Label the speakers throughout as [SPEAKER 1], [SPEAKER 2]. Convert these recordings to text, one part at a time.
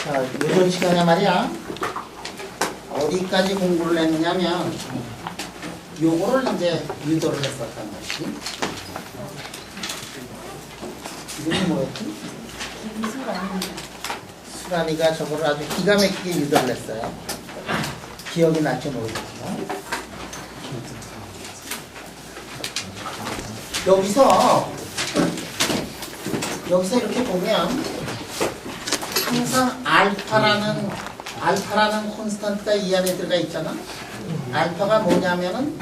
[SPEAKER 1] 자, 요즘 시간에 말이야 어디까지 공부를 했느냐면 요거를 이제 유도를 했었단 말이지. 이름이 뭐였지? 수란이가 저거를 아주 기가 막히게 유도를 했어요. 기억이 날지 모르겠지만 여기서 이렇게 보면 항상 알파라는 콘스탄트가 이 안에 들어가 있잖아. 알파가 뭐냐면은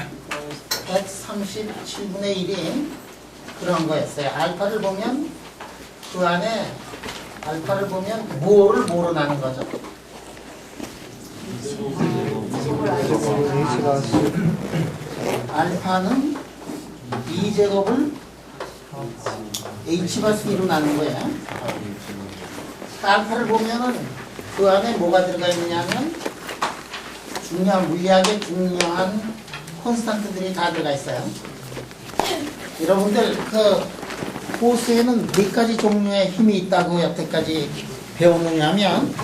[SPEAKER 1] 137분의 1인 그런 거였어요. 알파를 보면 그 안에 알파를 보면 뭐로 나눈 거죠? 알파는 2제곱을 H-2로 나눈 거예요. 알파를 보면은 그 안에 뭐가 들어가 있느냐면 물리학의 중요한 콘스탄트들이 다 들어가 있어요. 여러분들 그 호수에는 4가지 종류의 힘이 있다고 여태까지 배웠느냐면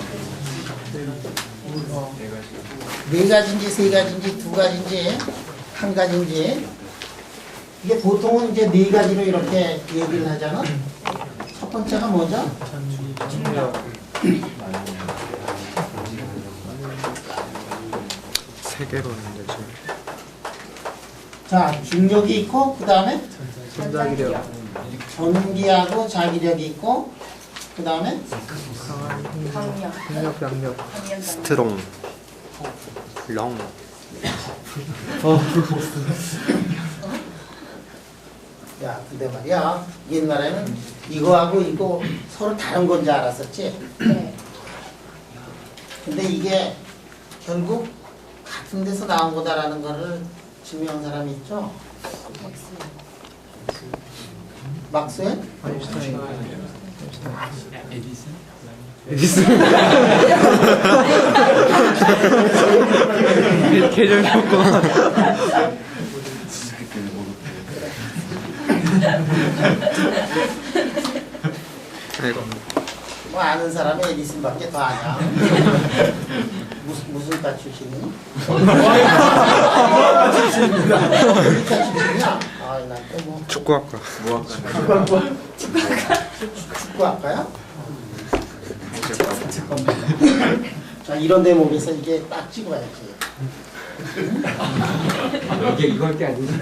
[SPEAKER 1] 4가지인지 3가지인지 2가지인지 1가지인지 이게 보통은 이제 4가지로 이렇게 얘기를 하잖아. 첫 번째가 뭐죠?
[SPEAKER 2] 세 개로 하는데 지금.
[SPEAKER 1] 자, 중력이 있고 그 다음에
[SPEAKER 2] 전자기력,
[SPEAKER 1] 전기하고 자기력이 있고 그 다음에
[SPEAKER 2] 강력, 양력,
[SPEAKER 3] 스트롱, 롱.
[SPEAKER 1] 야, 근데 말이야 옛날에는 이거하고 이거 서로 다른 건지 알았었지?
[SPEAKER 4] 네.
[SPEAKER 1] 근데 이게 결국 같은 데서 나온 거다라는 거를 증명한 사람이 있죠? 막스웰?
[SPEAKER 2] 아인슈타인,
[SPEAKER 5] 에디슨?
[SPEAKER 2] 계절 효과.
[SPEAKER 3] 아이고.
[SPEAKER 1] 뭐 아는 사람이 에디슨밖에 더 아냐? 무슨 과 출신이니? 어디과 출신이야? 아, 난또 뭐
[SPEAKER 3] 축구학과.
[SPEAKER 1] 축구학과야? 자, 이런 대목에서 이게 딱 찍어야지.
[SPEAKER 5] 이게 이거 할 게 아니지.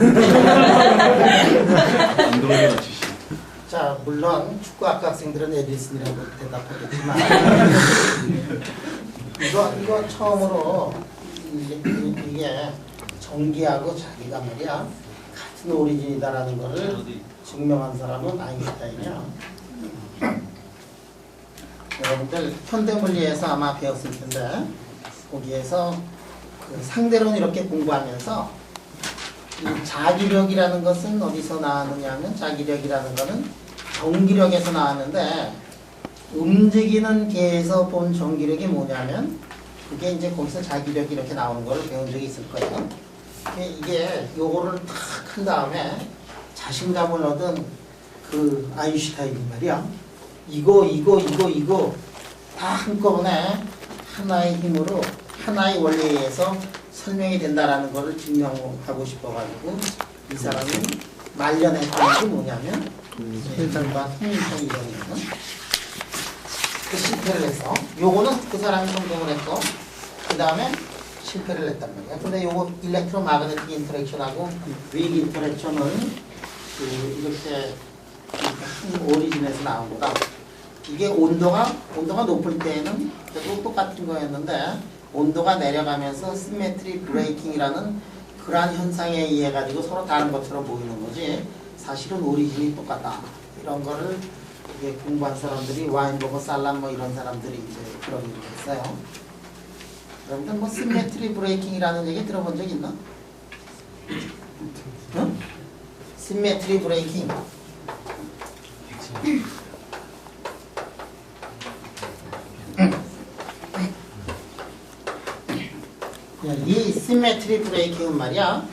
[SPEAKER 1] 자, 물론 축구학과 학생들은 에디슨이라고 대답하겠지만 이거 처음으로 이게 전기하고 자기가 말이야 같은 오리진이다라는 거를 증명한 사람은 아인슈타인이야. 여러분들 현대물리에서 아마 배웠을 텐데 거기에서 그 상대론 이렇게 공부하면서 이 자기력이라는 것은 어디서 나왔느냐 하면 자기력이라는 거는 전기력에서 나왔는데 움직이는 개에서 본 전기력이 뭐냐면 그게 이제 거기서 자기력이 이렇게 나오는 걸 배운 적이 있을 거예요. 이게 요거를 탁 한 다음에 자신감을 얻은 그 아인슈타인이 말이야. 이거 다 한꺼번에 하나의 힘으로 하나의 원리에 의해서 설명이 된다라는 것을 증명하고 싶어가지고 이 사람이 말년했던 게 뭐냐면 혈전과 통일성 이론이거든. 그 실패를 해서 요거는 그 사람이 성공을 했고 그 다음에 실패를 했단 말이야. 근데 요거 일렉트로마그네틱 인터랙션하고 윅 인터랙션은 그 이렇게 큰 오리진에서 나온 거다. 이게 온도가 높을 때에는 결국 똑같은 거였는데 온도가 내려가면서 시메트리 브레이킹이라는 그러한 현상에 의해 가지고 서로 다른 것처럼 보이는 거지 사실은 오리진이 똑같다. 이런 거를 이게 공부한 사람들이 와인버거, 살람 뭐 이런 사람들이 이제 그런 얘기를 했어요. 여러분들 뭐 시메트리 브레이킹이라는 얘기 들어본 적 있나? 응? 시메트리 브레이킹. 이 시메트리 브레이킹은 말이야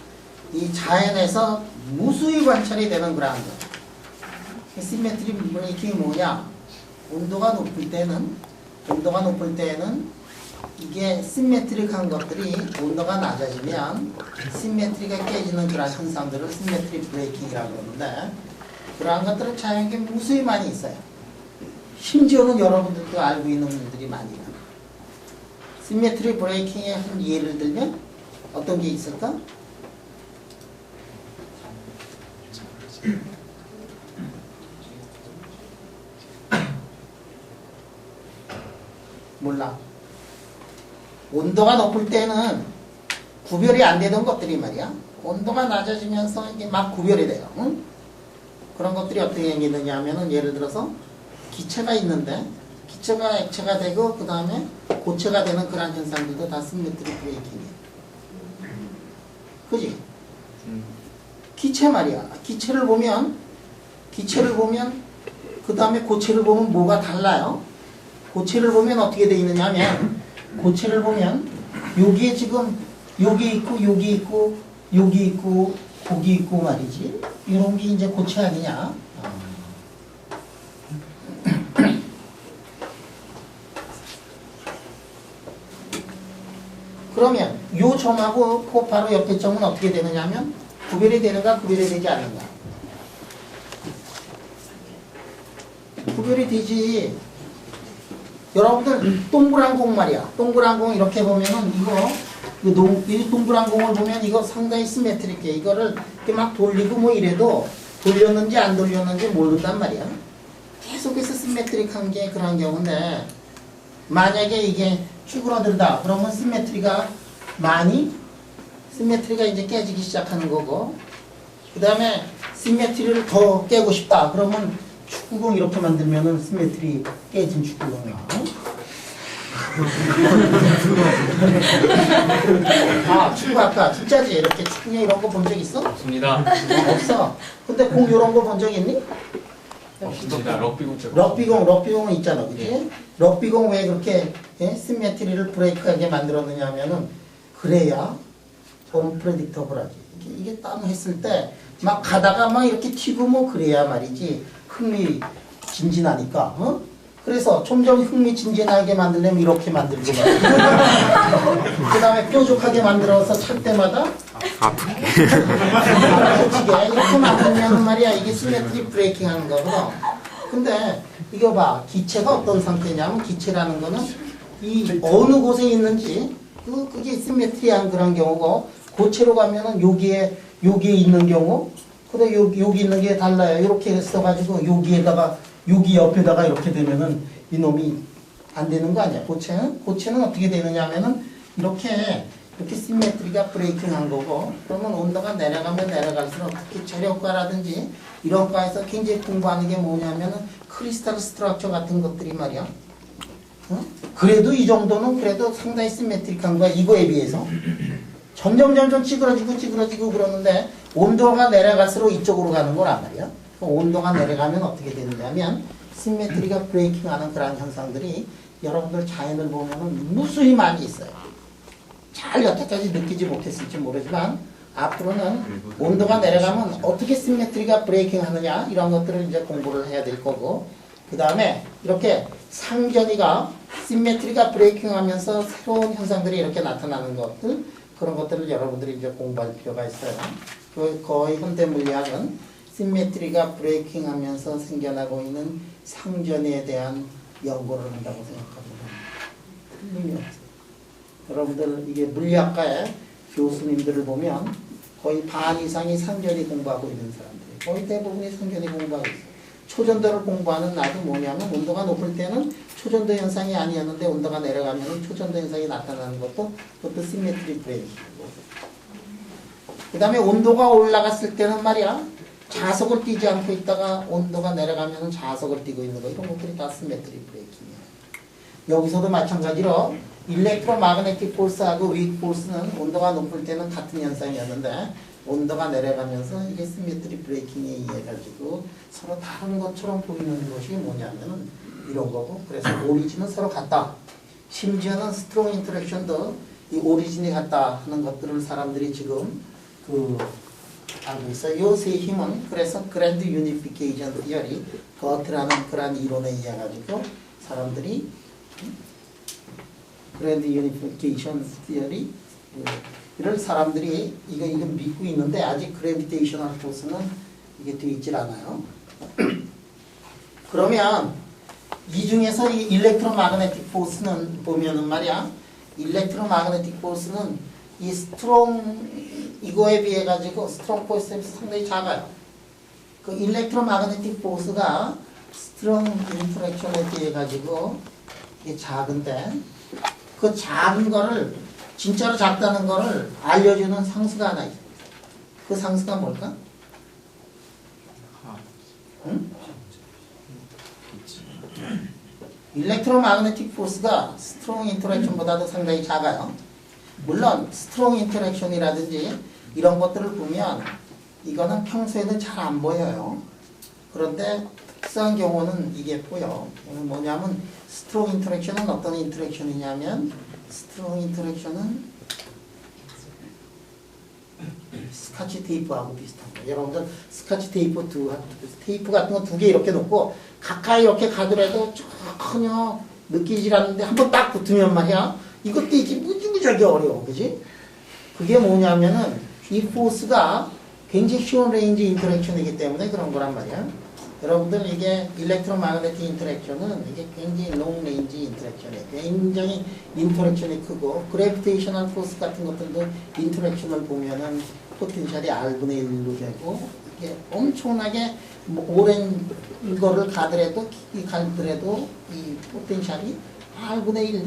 [SPEAKER 1] 이 자연에서 무수히 관찰이 되는 그런 거. 시메트리 브레이킹이 뭐냐? 온도가 높을 때는 온도가 높을 때는 이게 시메트릭한 것들이 온도가 낮아지면 시메트리가 깨지는 그런 현상들을 시메트리 브레이킹이라고 그러는데 그러한 것들은 자연계 무수히 많이 있어요. 심지어는 여러분들도 알고 있는 분들이 많이 있어요. 시메트리 브레이킹의 한 예를 들면 어떤 게 있을까? 몰라. 온도가 높을 때는 구별이 안 되던 것들이 말이야. 온도가 낮아지면서 이게 막 구별이 돼요. 응? 그런 것들이 어떻게 생기느냐 하면은 예를 들어서 기체가 있는데 기체가 액체가 되고 그 다음에 고체가 되는 그런 현상들도 다 시메트리 브레이킹이에요. 그지? 기체 말이야. 기체를 보면 그 다음에 고체를 보면 뭐가 달라요? 고체를 보면 어떻게 돼 있느냐 하면 고체를 보면 여기에 지금 여기 있고 여기 있고 여기 있고 거기 있고 말이지. 이런 게 이제 고체 아니냐? 그러면 요 점하고 그 바로 옆에 점은 어떻게 되느냐 하면 구별이 되는가 구별이 되지 않는가? 구별이 되지. 여러분들 동그란 공 말이야. 동그란 공 이렇게 보면은 이 동그란 공을 보면 이거 상당히 시메트릭해. 이거를 이렇게 막 돌리고 뭐 이래도 돌렸는지 안 돌렸는지 모른단 말이야. 계속해서 시메트릭한 게 그런 경우인데 만약에 이게 쭈그러들다 그러면 시메트리가 이제 깨지기 시작하는 거고 그 다음에 시메트리를 더 깨고 싶다 그러면 축구공 이렇게 만들면은 시메트리 깨진 축구공이야. 아 축구 아까 진짜지? 이렇게 축구공 이런 거 본 적 있어?
[SPEAKER 4] 없습니다.
[SPEAKER 1] 없어. 근데 공 이런 거 본 적 있니?
[SPEAKER 4] 없습니다. 럭비공 제가.
[SPEAKER 1] 럭비공은 있잖아, 그치?
[SPEAKER 4] 예.
[SPEAKER 1] 럭비공 왜 그렇게 시메트리를 브레이크하게 만들었느냐 하면은 그래야 좀 프레딕터블하지. 이게 땀 했을 때 막 가다가 막 이렇게 튀고 뭐 그래야 말이지 흥미진진하니까, 어? 그래서 점점 흥미진진하게 만들려면 이렇게 만들고 말이야. 그 다음에 뾰족하게 만들어서 찰 때마다
[SPEAKER 3] 아프게.
[SPEAKER 1] 이렇게 만들면 말이야 이게 시메트리 브레이킹 하는 거거든. 근데 이거 봐, 기체가 어떤 상태냐면 기체라는 거는 이 어느 곳에 있는지 그게 시메트리한 그런 경우고 고체로 가면은 여기에 있는 경우 근데 여기 있는 게 달라요. 이렇게 써가지고 여기에다가 여기 옆에다가 이렇게 되면은 이놈이 안 되는 거 아니야. 고체는 어떻게 되느냐 하면은 이렇게 시메트리가 브레이킹한 거고 그러면 온도가 내려가면 내려갈수록 특히 재력과라든지 이런 과에서 굉장히 공부하는 게 뭐냐면은 크리스탈 스트럭처 같은 것들이 말이야. 어? 그래도 이 정도는 그래도 상당히 시메트릭한 거야. 이거에 비해서. 점점 찌그러지고 그러는데 온도가 내려갈수록 이쪽으로 가는 거란 말이야. 온도가 내려가면 어떻게 되느냐면 시메트리가 브레이킹하는 그런 현상들이 여러분들 자연을 보면은 무수히 많이 있어요. 잘 여태까지 느끼지 못했을지 모르지만 앞으로는 온도가 내려가면 어떻게 시메트리가 브레이킹 하느냐 이런 것들을 이제 공부를 해야 될 거고 그 다음에 이렇게 상전이가 시메트리가 브레이킹 하면서 새로운 현상들이 이렇게 나타나는 것들 그런 것들을 여러분들이 이제 공부할 필요가 있어요. 거의 현대 물리학은 시메트리가 브레이킹 하면서 생겨나고 있는 상전에 대한 연구를 한다고 생각합니다. 틀림이 없어요. 여러분들 이게 물리학과의 교수님들을 보면 거의 반 이상이 상전이 공부하고 있는 사람들이에요. 거의 대부분이 상전이 공부하고 있어요. 초전도를 공부하는 나도 뭐냐면 온도가 높을 때는 초전도 현상이 아니었는데 온도가 내려가면 초전도 현상이 나타나는 그것도 시메트리 브레이킹이고 그 다음에 온도가 올라갔을 때는 말이야 자석을 띄지 않고 있다가 온도가 내려가면 자석을 띄고 있는 거 이런 것들이 다 시메트리 브레이킹이에요. 여기서도 마찬가지로 일렉트로마그네틱 폴스하고 윅 폴스는 온도가 높을 때는 같은 현상이었는데 온도가 내려가면서 이게 시메트리 브레이킹에 의해 가지고 서로 다른 것처럼 보이는 것이 뭐냐면은 이런 거고 그래서 오리진은 서로 같다. 심지어는 스트롱 인터랙션도 이 오리진이 같다 하는 것들을 사람들이 지금 알고 있어요. 요 세 힘은 그래서 그랜드 유니피케이션 티어리 거트라는 그런 이론에 의해 가지고 사람들이 그랜드 유니피케이션 티어리 이런 사람들이 이거 믿고 있는데 아직 그래비테이셔널 포스는 이게 되어 있질 않아요. 그러면 이 중에서 이 일렉트로마그네틱 포스는 보면은 말이야, 일렉트로마그네틱 포스는 이 스트롱 이거에 비해 가지고 스트롱 포스에 상당히 작아요. 그 일렉트로마그네틱 포스가 스트롱 인터랙션에 비해 가지고 이게 작은데 그 작은 거를 진짜로 작다는 거를 알려주는 상수가 하나 있어요. 그 상수가 뭘까? 응? 일렉트로마그네틱 포스가 스트롱 인터랙션보다도 상당히 작아요. 물론 스트롱 인터랙션이라든지 이런 것들을 보면 이거는 평소에는 잘 안 보여요. 그런데 특수한 경우는 이게 보여. 뭐냐면 스트롱 인터랙션은 어떤 인터랙션이냐면 스트롱 인터랙션은 스카치 테이프하고 비슷한 거예요. 여러분들 스카치 테이프 테이프 같은 거 두 개 이렇게 놓고 가까이 이렇게 가더라도 전혀 느끼질 않는데 한번 딱 붙으면 말이야. 이것도 이게 무지무지하게 어려워. 그지? 그게 뭐냐면은 이 포스가 굉장히 쉬운 레인지 인터랙션이기 때문에 그런 거란 말이야. 여러분들 이게 일렉트로마그네틱 인터랙션은 이게 굉장히 롱 레인지 인터랙션이에요. 굉장히 인터랙션이 크고 그래비테이셔널 포스 같은 것들도 인터랙션을 보면은 포텐셜이 R분의 1로 되고 이게 엄청나게 오랜 거를 가더라도 가더라도 이 포텐셜이 R분의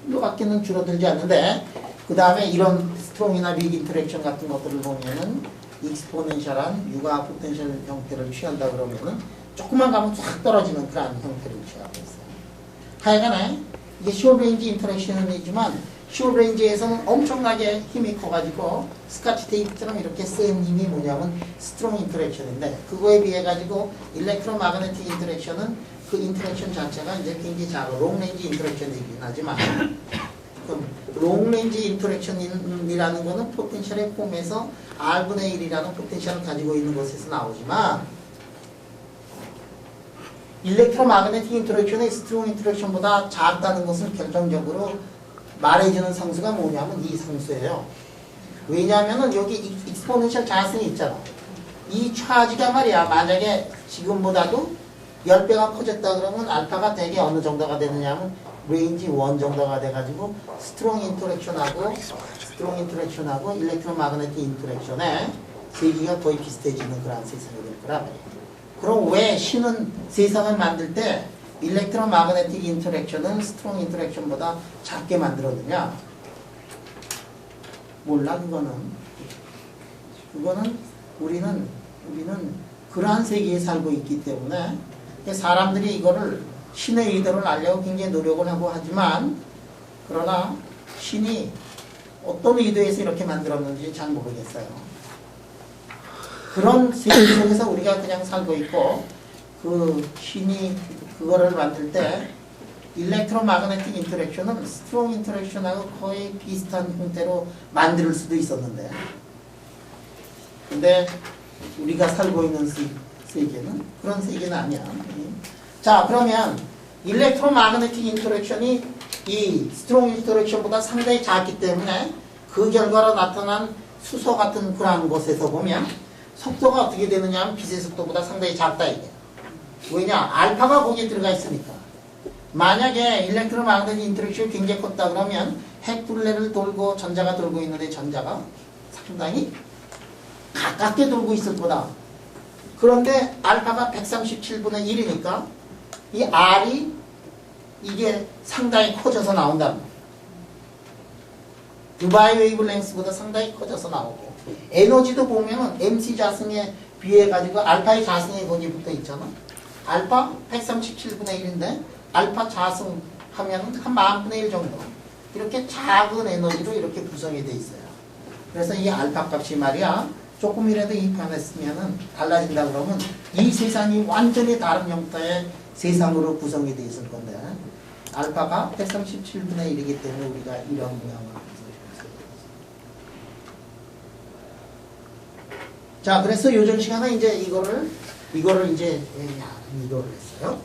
[SPEAKER 1] 1로밖에는 줄어들지 않는데 그 다음에 이런 스트롱이나 빅 인터랙션 같은 것들을 보면은 익스포넨셜한 유가 포텐셜 형태를 취한다 그러면은 조금만 가면 쫙 떨어지는 그런 형태를 취하고 있어요. 하여간에 이게 숏레인지 인터랙션이지만 숏레인지에서는 엄청나게 힘이 커가지고 스카치 테이프처럼 이렇게 센 힘이 뭐냐면 스트롱 인터랙션인데 그거에 비해 가지고 일렉트로마그네틱 인터랙션은 그 인터랙션 자체가 이제 굉장히 작아. 롱레인지 인터랙션이긴 하지만 롱레인지 인터랙션이라는 거는 포텐셜의 폼에서 R분의 1이라는 포텐셜을 가지고 있는 것에서 나오지만 일렉트로마그네틱 인터랙션의 스트롱 인터랙션보다 작다는 것을 결정적으로 말해주는 상수가 뭐냐면 이 상수예요. 왜냐하면 여기 익스포넨셜 자승이 있잖아. 이 차지가 말이야 만약에 지금보다도 10배가 커졌다 그러면 알파가 대개 어느 정도가 되느냐면 레인지 1 정도가 돼가지고 스트롱 인터랙션하고 일렉트로마그네틱 인터랙션의 세기가 거의 비슷해지는 그런 세상이 될 거라 말이에요. 그럼 왜 신은 세상을 만들 때 일렉트로마그네틱 인터랙션은 스트롱 인터랙션보다 작게 만들었느냐? 몰라 그거는 우리는 그러한 세계에 살고 있기 때문에 사람들이 이거를 신의 의도를 알려고 굉장히 노력을 하고 하지만 그러나 신이 어떤 의도에서 이렇게 만들었는지 잘 모르겠어요. 그런 세계 속에서 우리가 그냥 살고 있고 그 신이 그거를 만들 때 일렉트로마그네틱 인터랙션은 스트롱 인터랙션하고 거의 비슷한 형태로 만들 수도 있었는데 근데 우리가 살고 있는 세계는 그런 세계는 아니야. 자 그러면 일렉트로마그네틱 인터랙션이 이 스트롱 인터랙션보다 상당히 작기 때문에 그 결과로 나타난 수소 같은 그런 곳에서 보면 속도가 어떻게 되느냐 하면 빛의 속도보다 상당히 작다 이게. 왜냐? 알파가 거기에 들어가 있으니까. 만약에 일렉트로마그네틱 인터랙션이 굉장히 컸다 그러면 핵둘레를 돌고 전자가 돌고 있는데 전자가 상당히 가깝게 돌고 있을 거다. 그런데 알파가 137분의 1이니까 이 R이 이게 상당히 커져서 나온다. 두바이 웨이블랭스보다 상당히 커져서 나오고 에너지도 보면은 MC 자승에 비해 가지고 알파의 자승이 거기 붙어 있잖아. 알파 137분의 1인데 알파 자승 하면은 한 10,000분의 1 정도. 이렇게 작은 에너지로 이렇게 구성이 돼 있어요. 그래서 이 알파 값이 말이야 조금이라도 이 변했으면은 달라진다 그러면 이 세상이 완전히 다른 형태의 세상으로 구성이 돼 있을 건데 알파가 137분의 1이기 때문에 우리가 이런 모양을 자 그래서 요즘 시간에 이제 이거를 이제 이거를 했어요.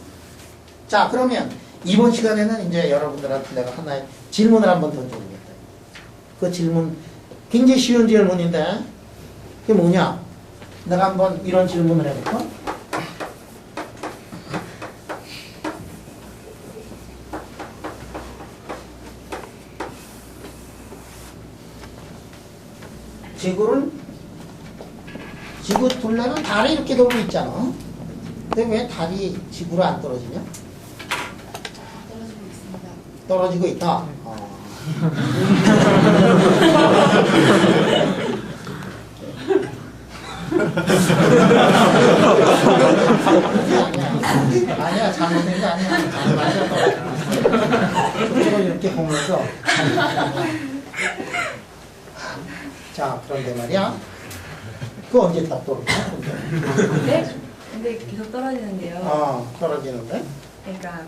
[SPEAKER 1] 자 그러면 이번 시간에는 이제 여러분들한테 내가 하나의 질문을 한번 던져보겠다. 그 질문 굉장히 쉬운 질문인데 그게 뭐냐? 내가 한번 이런 질문을 해볼까? 지구 둘레는 달이 이렇게 돌고 있잖아. 근데 왜 달이 지구로 안 떨어지냐?
[SPEAKER 5] 떨어지고 있습니다.
[SPEAKER 1] 떨어지고 있다. 아니야, 잘못된 게 아니야. 맞아, 떨어지고 있어. 이렇게 보면서. 자, 그런데 말이야. 그거 언제 딱 떨어지냐?
[SPEAKER 5] 네? 근데 계속 떨어지는데요.
[SPEAKER 1] 떨어지는데?
[SPEAKER 5] 그러니까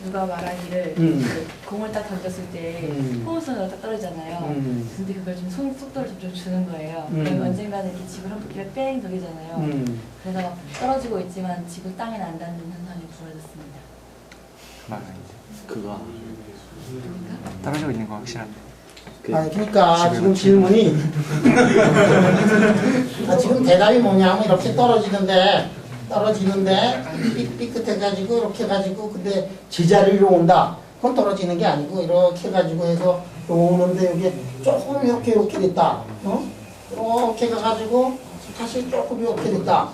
[SPEAKER 5] 누가 말하기를
[SPEAKER 1] 음.
[SPEAKER 5] 그 공을 딱 던졌을 때 포물선으로 딱 떨어지잖아요. 근데 그걸 좀 속도를 점점 주는 거예요. 그러면 언젠가는 이렇게 지구를 한 바퀴를 뺑 돌리잖아요. 그래서 떨어지고 있지만 지구 땅에 안 닿는 현상이 벌어졌습니다.
[SPEAKER 6] 그거 떨어지고 있는 거 확실한데.
[SPEAKER 1] 아니, 그러니까 지금 질문이 지금 대답이 뭐냐면 이렇게 떨어지는데 삐끗해가지고 이렇게 해가지고 근데 제자리로 온다. 그건 떨어지는 게 아니고 이렇게 해가지고 해서 오는데 여기 조금 이렇게 됐다. 이렇게 가가지고 다시 조금 이렇게 됐다.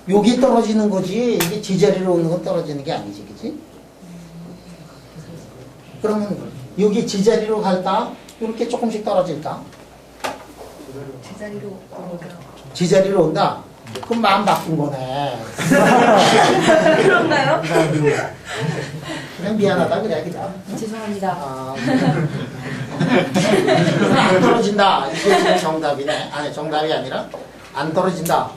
[SPEAKER 1] 여기 떨어지는 거지 이게 제자리로 오는 건 떨어지는 게 아니지, 그치? 그러면 여기 제자리로 갈까? 이렇게 조금씩 떨어질까?
[SPEAKER 5] 제자리로 오니까.
[SPEAKER 1] 제자리로 온다? 그럼 마음 바꾼 거네.
[SPEAKER 5] 그런가요?
[SPEAKER 1] 그냥 미안하다 그래 그냥.
[SPEAKER 5] 죄송합니다.
[SPEAKER 1] 안 떨어진다. 이게 지금 정답이네. 아니 정답이 아니라 안 떨어진다.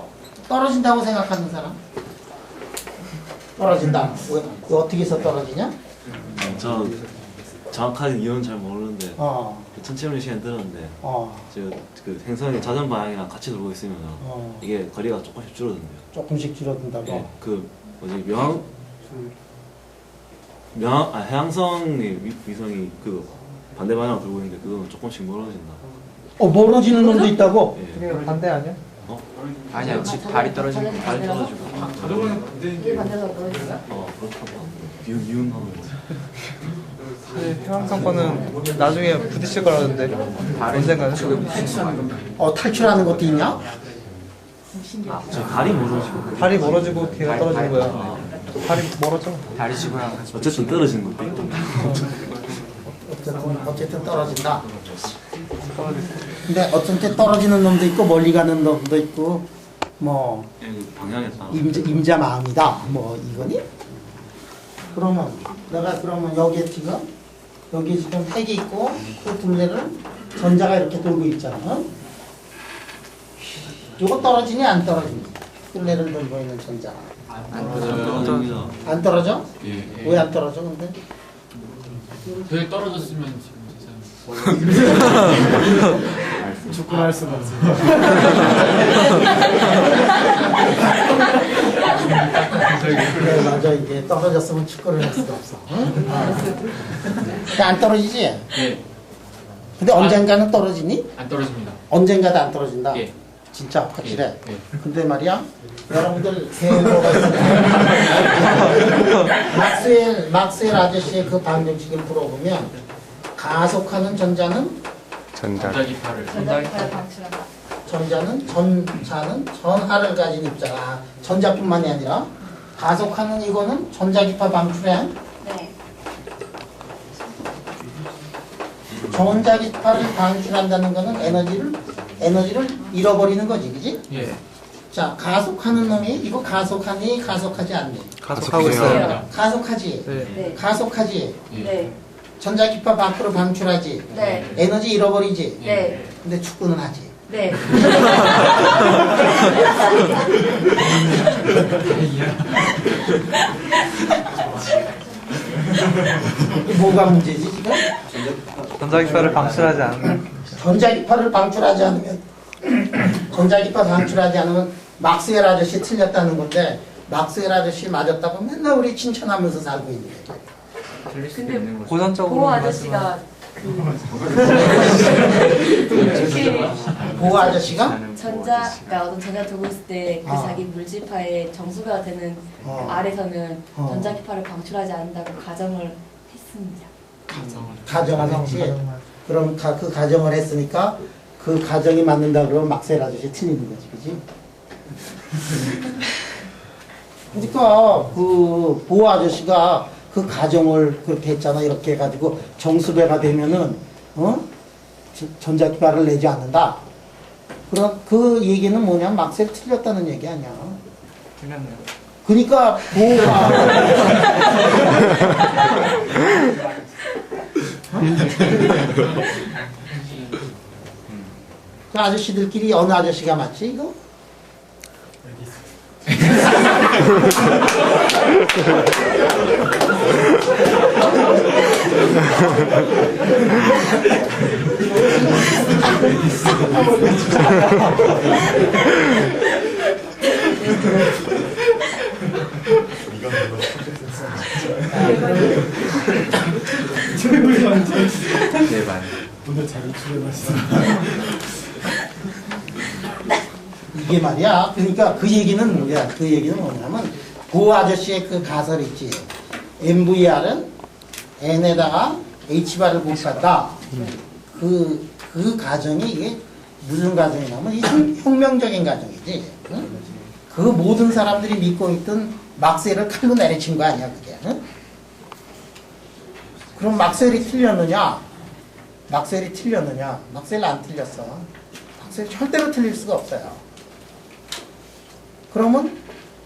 [SPEAKER 1] 떨어진다고 생각하는 사람? 떨어진다. 왜 어떻게 해서 떨어지냐?
[SPEAKER 7] 저 정확한 이유는 잘 모르는데 천체论시간 들었는데 그 행성이 자전 방향이랑 같이 돌고 있으면 이게 거리가 조금씩 줄어든대요.
[SPEAKER 1] 조금씩 줄어든다고.
[SPEAKER 7] 예, 그 뭐지 해양성의 위성이 그 반대 방향으로 돌고 있는데 그거는 조금씩 멀어진다.
[SPEAKER 1] 멀어지는 놈도 있다고?
[SPEAKER 7] 예.
[SPEAKER 2] 이거 반대 아니야?
[SPEAKER 6] 아니야, 지금 발이 떨어지고.
[SPEAKER 7] 발이 떨어지고.
[SPEAKER 4] 자전거는 반대인
[SPEAKER 5] 이게
[SPEAKER 4] 게
[SPEAKER 5] 반대로 떨어지나?
[SPEAKER 7] 그렇다고. 미운 하는 거지.
[SPEAKER 2] 해왕성 거는 나중에 부딪힐 거라는데 언젠가는?
[SPEAKER 1] 탈출하는 것도 있냐?
[SPEAKER 7] 저 발이 멀어지고.
[SPEAKER 2] 발이 멀어지고 걔가 떨어지는 거야. 발이 멀어져.
[SPEAKER 6] 다리 지구랑 같이.
[SPEAKER 7] 어쨌든 떨어지는 것도 있고.
[SPEAKER 1] 어쨌든 떨어진다. 근데 어쨌든 떨어지는 놈도 있고 멀리 가는 놈도 있고 뭐
[SPEAKER 7] 방향에 따라.
[SPEAKER 1] 임자 마음이다. 뭐 이거니? 그러면 내가 여기 지금 핵이 있고 그 둘레를 전자가 이렇게 돌고 있잖아. 이거 떨어지니 안 떨어지니? 둘레를 돌고 있는 전자.
[SPEAKER 7] 떨어집니다.
[SPEAKER 1] 안 떨어져?
[SPEAKER 4] 예.
[SPEAKER 1] 왜 안 떨어져 근데?
[SPEAKER 4] 되게 떨어졌으면 지금 세상
[SPEAKER 1] 축구를 할 수가 없어. 그래 맞아 이게 떨어졌으면 축구를 할 수가 없어. 응? 근데 안 떨어지지?
[SPEAKER 4] 예.
[SPEAKER 1] 근데 언젠가는 떨어지니?
[SPEAKER 4] 안 떨어집니다.
[SPEAKER 1] 언젠가도 안 떨어진다.
[SPEAKER 4] 예.
[SPEAKER 1] 진짜 확실해.
[SPEAKER 4] 예.
[SPEAKER 1] 근데 말이야 여러분들 배우가 있어요. 막스웰 아저씨의 그 방정식을 풀어보면 가속하는 전자는
[SPEAKER 4] 전자기파를
[SPEAKER 5] 전자기파를 방출한다.
[SPEAKER 1] 전자는 전하를 가진 입자가 전자뿐만이 아니라 가속하는 이거는 전자기파 방출해.
[SPEAKER 5] 네.
[SPEAKER 1] 전자기파를 방출한다는 거는 에너지를 잃어버리는 거지, 그지?
[SPEAKER 4] 예.
[SPEAKER 1] 자, 가속하는 놈이 이거 가속하니 가속하지 않니?
[SPEAKER 2] 가속하고 있어요.
[SPEAKER 1] 가속하지.
[SPEAKER 2] 네.
[SPEAKER 5] 네.
[SPEAKER 1] 가속하지.
[SPEAKER 5] 네.
[SPEAKER 1] 전자기파 밖으로 방출하지.
[SPEAKER 5] 네.
[SPEAKER 1] 에너지 잃어버리지.
[SPEAKER 5] 네.
[SPEAKER 1] 근데 축구는 하지.
[SPEAKER 5] 네.
[SPEAKER 1] 뭐가 문제지 지금?
[SPEAKER 2] 전자기파를 방출하지 않는.
[SPEAKER 1] 전자기파를 방출하지 않으면 전자기파 방출하지 않으면 막스웰 아저씨 틀렸다는 건데 막스웰 아저씨 맞았다고 맨날 우리 칭찬하면서 살고 있는 거예요.
[SPEAKER 6] 틀릴 수도
[SPEAKER 5] 근데
[SPEAKER 6] 있는 거죠.
[SPEAKER 2] 고전적으로
[SPEAKER 5] 보호 아저씨가 이렇게
[SPEAKER 1] 보호 아저씨가
[SPEAKER 6] 나는
[SPEAKER 5] 그러니까 어떤 전자 두고 있을 때 그
[SPEAKER 1] 아.
[SPEAKER 5] 자기 물질파의 정수가 되는
[SPEAKER 1] 어.
[SPEAKER 5] 아래서는
[SPEAKER 1] 어.
[SPEAKER 5] 전자기파를 방출하지 않는다고 가정을 했습니다.
[SPEAKER 1] 가정을 했지. 그럼 그 가정을 했으니까 그 가정이 맞는다 그러면 막셀 아저씨 틀리는 거지, 그지? 그러니까 그 보호 아저씨가 그 가정을 그렇게 했잖아. 이렇게 해가지고 정수배가 되면은 전자기파를 내지 않는다. 그럼 그 얘기는 뭐냐? 막셀 틀렸다는 얘기 아니야.
[SPEAKER 6] 틀렸네요.
[SPEAKER 1] 그러니까 보호가 그 아저씨들끼리 어느 아저씨가 맞지 이거?
[SPEAKER 6] 네, 많이.
[SPEAKER 1] 이게 말이야. 그러니까 그 얘기는 뭐야? 그 얘기는 뭐냐면 그 아저씨의 그 가설 있지. MVR은 N에다가 H바를 곱했다. 그 가정이 이게 무슨 가정이냐면 이 혁명적인 가정이지. 응? 그 모든 사람들이 믿고 있던 막셀을 칼로 내리친 거 아니야 그게. 응? 그럼 막셀이 틀렸느냐? 막셀이 틀렸느냐? 막셀 안 틀렸어. 막셀이 절대로 틀릴 수가 없어요. 그러면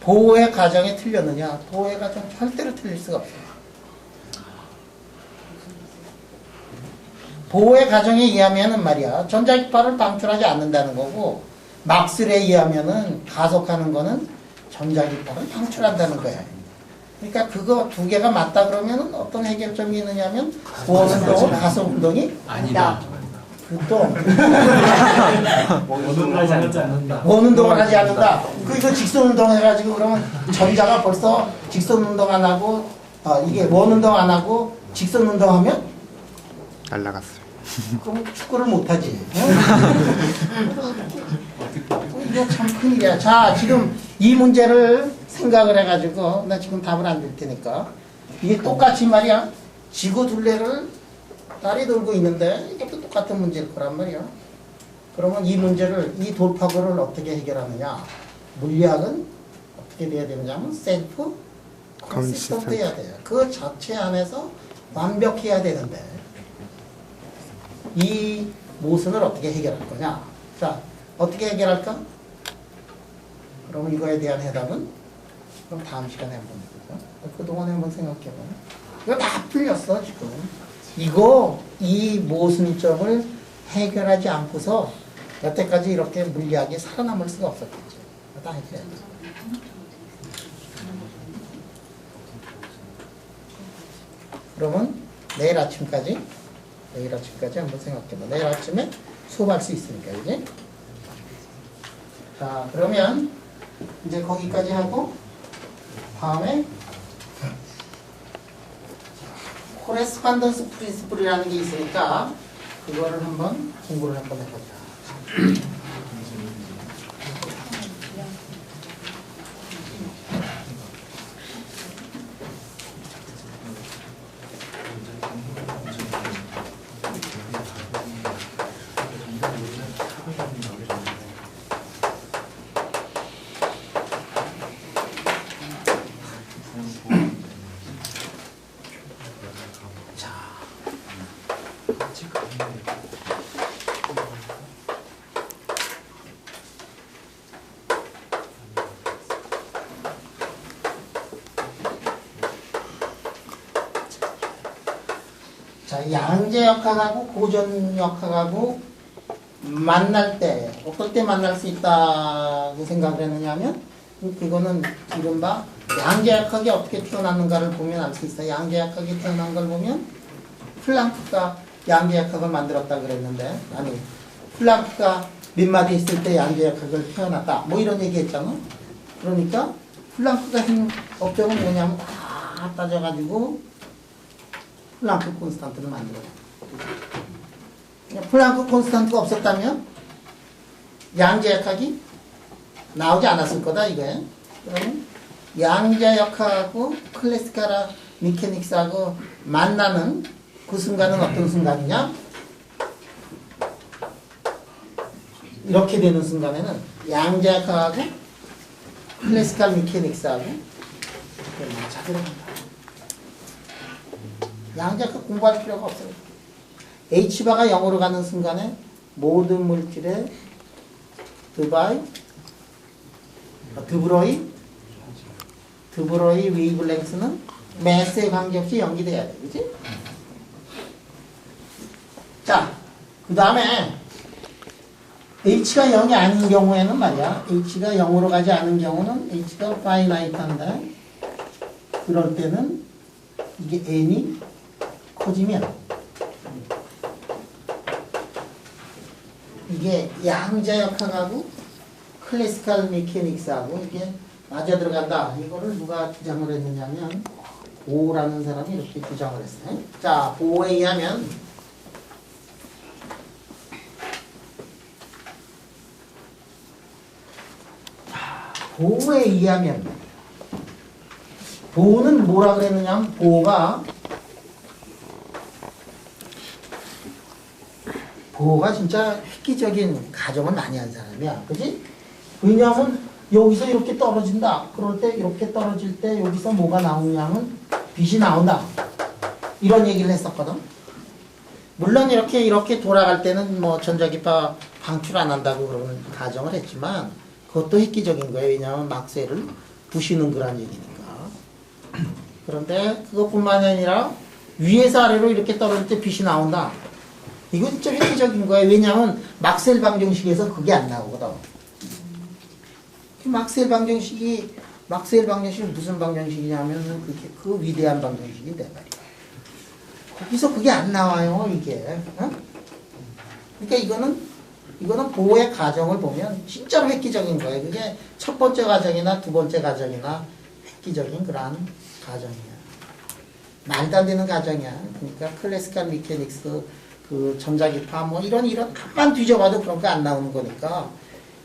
[SPEAKER 1] 보호의 가정이 틀렸느냐? 보호의 가정 절대로 틀릴 수가 없어요. 보호의 가정에 의하면은 말이야 전자기파를 방출하지 않는다는 거고 막셀에 의하면은 가속하는 거는 전자기파를 방출한다는 거야. 그러니까 그거 두 개가 맞다 그러면은 어떤 해결점이 있느냐면 보호운동은 가속운동이 아니다. 또 원운동을 하지 않는다. 이거 직선운동 해가지고 그러면 전자가 벌써 직선운동 안 하고 이게 원운동 안 하고 직선운동하면
[SPEAKER 3] 날라갔어요.
[SPEAKER 1] 그럼 축구를 못하지. 이거 참 큰일이야. 자, 지금 이 문제를 생각을 해가지고 나 지금 답을 안 줄 테니까 이게 똑같이 말이야. 지구 둘레를 달이 돌고 있는데 이것도 똑같은 문제일 거란 말이야. 그러면 이 문제를 이 돌파구를 어떻게 해결하느냐? 물리학은 어떻게 돼야 되느냐면 셀프 컨시스턴트 해야 돼요. 그 자체 안에서 완벽해야 되는데 이 모순을 어떻게 해결할 거냐? 자, 어떻게 해결할까? 그럼 이거에 대한 해답은 그럼 다음 시간에 한번 해보자. 그동안에 한번 생각해봐. 이거 다 풀렸어 지금. 이 모순점을 해결하지 않고서 여태까지 이렇게 물리학이 살아남을 수가 없었겠죠. 다 해결해야 돼. 그러면 내일 아침까지 한번 생각해봐. 내일 아침에 수업할 수 있으니까 이제. 자, 그러면 이제 거기까지 하고 다음에 코레스판던스 프린시플이라는 게 있으니까 그거를 한번 공부를 한번 해보자. 자, 양재역학하고 고전역학하고 만날 때 어떨 때 만날 수 있다고 생각을 했느냐 하면 그거는 이른바 양재역학이 어떻게 태어났는가를 보면 알 수 있어요. 양재역학이 태어난 걸 보면 플랑크가 양재역학을 만들었다 그랬는데 아니 플랑크가 민마디 있을 때 양재역학을 태어났다 뭐 이런 얘기 했잖아. 그러니까 플랑크가 한 업적은 뭐냐면 다 따져가지고 플랑크 콘스탄트를 만들어요. 플랑크 콘스탄트가 없었다면 양자역학이 나오지 않았을 거다 이거예요. 그러면 양자역학하고 클래시컬 미케닉스하고 만나는 그 순간은 어떤 순간이냐? 이렇게 되는 순간에는 양자역학하고 클래시컬 미케닉스하고 이렇게 맞아 들어간다. 양자역학 공부할 필요가 없어요. H바가 0으로 가는 순간에 모든 물질의 드브로이 웨이블랭스는 매스에 관계없이 연기돼야 돼. 그치? 자, 그 다음에 H가 0이 아닌 경우에는 말이야. H가 0으로 가지 않은 경우는 H가 파이나이트한데 그럴 때는 이게 N이 커지면 이게 양자역학하고 클래시컬 메케닉스하고 이게 맞아 들어간다. 이거를 누가 주장을 했느냐면 보라는 사람이 이렇게 주장을 했어요. 자, 보에 의하면 보는 뭐라 그랬느냐면 보가 진짜 획기적인 가정을 많이 한 사람이야. 그지? 왜냐하면 여기서 이렇게 떨어진다. 그럴 때 이렇게 떨어질 때 여기서 뭐가 나오냐면 빛이 나온다. 이런 얘기를 했었거든. 물론 이렇게 돌아갈 때는 뭐 전자기파 방출 안 한다고 그러는 가정을 했지만 그것도 획기적인 거예요. 왜냐하면 막스웰을 부시는 그런 얘기니까. 그런데 그것뿐만 아니라 위에서 아래로 이렇게 떨어질 때 빛이 나온다. 이거 진짜 획기적인 거예요. 왜냐하면 막스웰 방정식에서 그게 안 나오거든. 막스웰 방정식이 무슨 방정식이냐면 그 위대한 방정식인데 말이야. 거기서 그게 안 나와요, 이게. 어? 그러니까 이거는 보호의 가정을 보면 진짜로 획기적인 거예요. 그게 첫 번째 가정이나 두 번째 가정이나 획기적인 그러한 가정이야. 말도 안 되는 가정이야. 그러니까 클래시컬 미케닉스, 그 전자기파 뭐 이런 한만 뒤져봐도 그런 거 안 나오는 거니까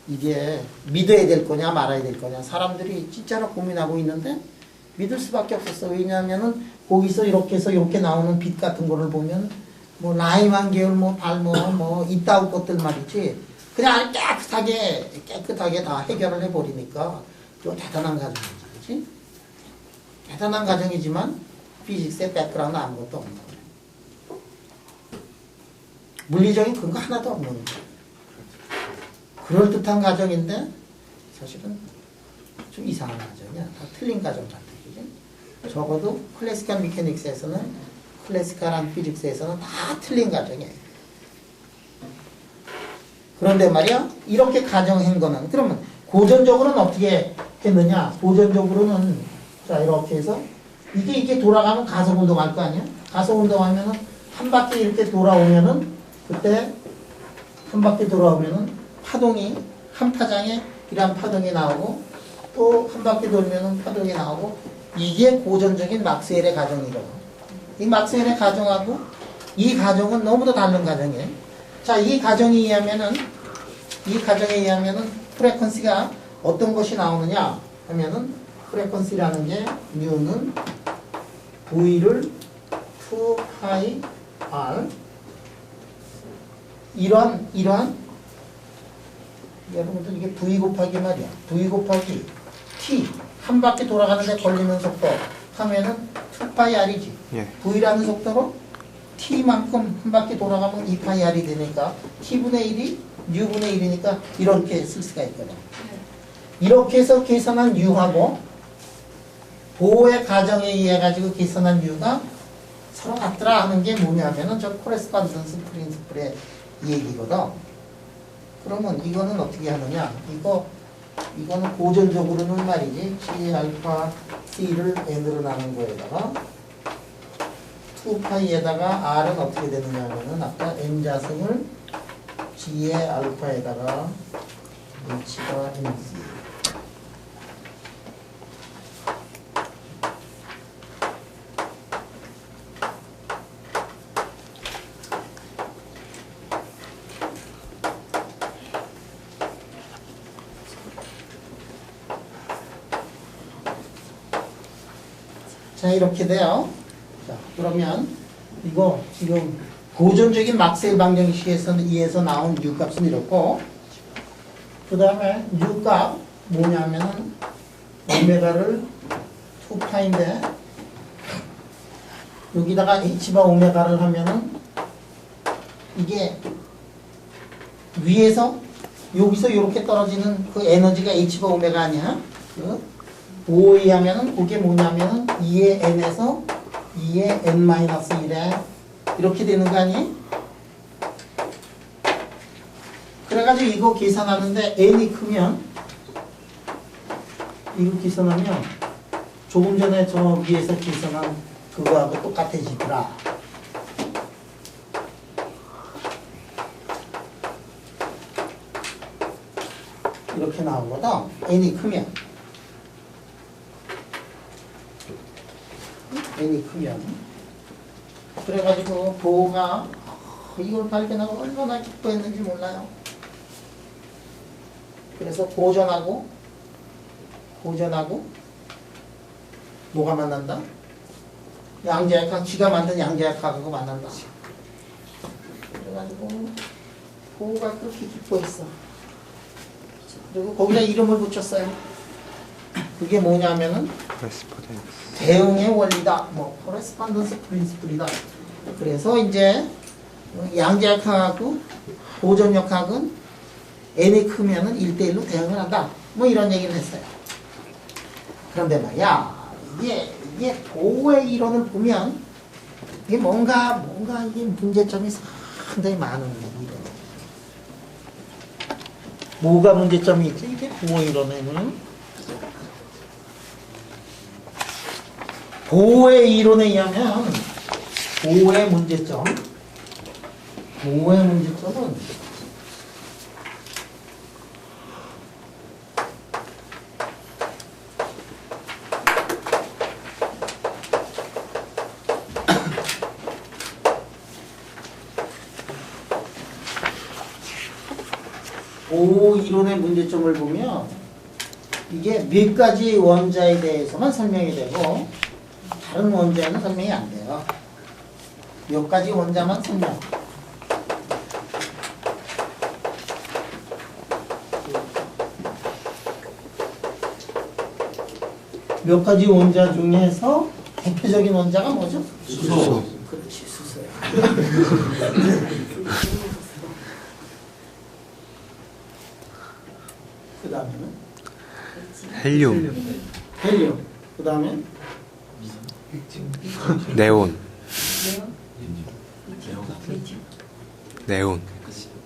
[SPEAKER 1] 이게 믿어야 될 거냐 말아야 될 거냐 사람들이 진짜로 고민하고 있는데 믿을 수밖에 없었어. 왜냐하면은 거기서 이렇게 해서 이렇게 나오는 빛 같은 거를 보면 뭐 라임한 계열 뭐 발모 뭐 이따구 것들 말이지 그냥 깨끗하게 다 해결을 해버리니까 좀 대단한 가정이지. 그치? 대단한 가정이지만 피직스의 백그라운드 아무것도 없는 거예요. 물리적인 근거 하나도 없는 거예요. 그럴듯한 가정인데 사실은 좀 이상한 가정이야. 다 틀린 가정 같아. 그지? 적어도 클래시컬 미케닉스에서는 클래시컬한 피직스에서는 다 틀린 가정이에요. 그런데 말이야 이렇게 가정한 거는 그러면 고전적으로는 어떻게 했느냐? 고전적으로는 자 이렇게 해서 이게 돌아가면 가속 운동할 거 아니야? 가속 운동하면은 한 바퀴 이렇게 돌아오면은 그때 한 바퀴 돌아오면은 파동이 한 파장에 이런 파동이 나오고 또 한 바퀴 돌면은 파동이 나오고 이게 고전적인 막스웰의 가정이거든. 이 막스웰의 가정하고 이 가정은 너무도 다른 가정이에요. 자, 이 가정에 의하면은 프레퀀시가 어떤 것이 나오느냐 하면은 프레퀀시라는 게 뉴는 V를 2파이 R 이러한 여러분들 이게 V 곱하기 말이야. V 곱하기 T 한 바퀴 돌아가는데 걸리는 속도 하면은 2파이 R이지.
[SPEAKER 3] 예.
[SPEAKER 1] V라는 속도로 T만큼 한 바퀴 돌아가면 2파이 R이 되니까 T분의 1이 U분의 1이니까 이렇게 쓸 수가 있거든. 이렇게 해서 계산한 U하고 보호의 가정에 의해 가지고 계산한 U가 서로 같더라 하는 게 뭐냐면은 저 코레스ponden스 프린시플의 얘기거든. 그러면 이거는 어떻게 하느냐? 이거는 고전적으로는 말이지. G 알파 C를 N으로 나눈 거에다가 2파이에다가 R은 어떻게 되느냐 하면은 아까 N자승을 G의 알파에다가 H가 NC 자, 이렇게 돼요. 자, 그러면 이거 지금 고전적인 막스웰 방정식에서 나온 U 값은 이렇고, 그 다음에 U 값 뭐냐면은 오메가를 2파인데 여기다가 H바 오메가를 하면은 이게 위에서 여기서 이렇게 떨어지는 그 에너지가 H바 오메가 아니야? 그 5에 하면은 그게 뭐냐면은 2의 n에서 2의 n-1에 이렇게 되는 거 아니? 그래가지고 이거 계산하는데 n이 크면 이거 계산하면 조금 전에 저 위에서 계산한 그거하고 똑같아지더라. 이렇게 나오거든. n이 크면. n이 크면. 그래가지고 보호가 이걸 발견하고 얼마나 기뻐했는지 몰라요. 그래서 고전하고 뭐가 만난다? 양자역학, 지가 만든 양자역학하고 만난다. 그래가지고 보호가 그렇게 기뻐했어. 그리고 거기다 이름을 붙였어요. 그게 뭐냐면은 대응의 원리다. 뭐 코레스ponden스 프린시플이다. 그래서 이제 양자역학하고 고전역학은 n이 크면은 1대1로 대응을 한다. 뭐 이런 얘기를 했어요. 그런데 말이야, 이게 보호의 이론을 보면 이게 뭔가 이게 문제점이 상당히 많은 이론. 뭐가 문제점이 있지? 이게 보호 이론에는 보호의 이론에 의하면 보호의 문제점은 보호 이론의 문제점을 보면 이게 몇 가지 원자에 대해서만 설명이 되고 다른 원자에는 설명이 안 돼요. 몇 가지 원자만 설명. 몇 가지 원자 중에서 대표적인 원자가 뭐죠?
[SPEAKER 7] 수소.
[SPEAKER 1] 그렇지, 수소야. 그 다음에는
[SPEAKER 3] 헬륨,
[SPEAKER 1] 헬륨. 그 다음에
[SPEAKER 3] 네온,
[SPEAKER 5] 리튬.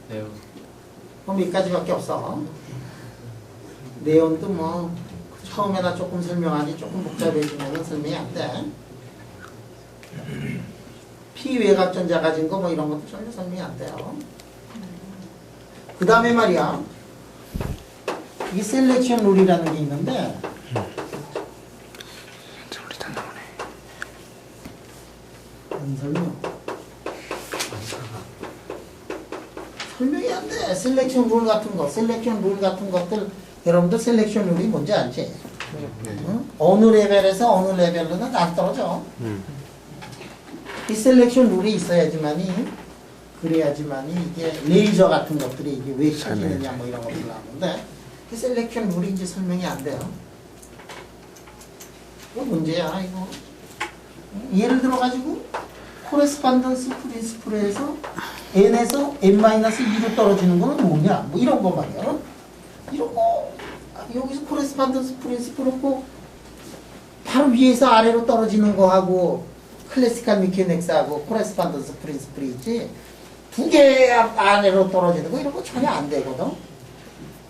[SPEAKER 3] 네온.
[SPEAKER 1] 몇 가지밖에 없어. 네온도 뭐 처음에나 조금 설명하지 조금 복잡해지면 설명이 안 돼. 피외곽 전자 가진 거 뭐 이런 것도 전혀 설명이 안 돼요. 그 다음에 말이야, 이게 셀렉션 룰이라는 게 있는데 안 설명이 안 돼. 셀렉션 룰 같은 것들 여러분들 셀렉션 룰이 뭔지 알지? 응? 어느 레벨에서 어느 레벨로는 안 떨어져. 이 셀렉션 룰이 있어야지만이 그래야지만이 이게 레이저 같은 것들이 이게 왜 켜지느냐 뭐 이런 것들 나오는데 그 셀렉션 룰이 이제 설명이 안 돼요. 이거 문제야 이거. 예를 들어 가지고 코레스ponden스 프린시플에서 n에서 n-2로 떨어지는 거는 뭐냐? 뭐 이런 거 말이야. 이런 거 여기서 코레스ponden스 프린시플이고 바로 위에서 아래로 떨어지는 거하고 클래시컬 미케닉스하고 코레스ponden스 프린시플이 있지. 두 개 아래로 떨어지는 거 이런 거 전혀 안 되거든.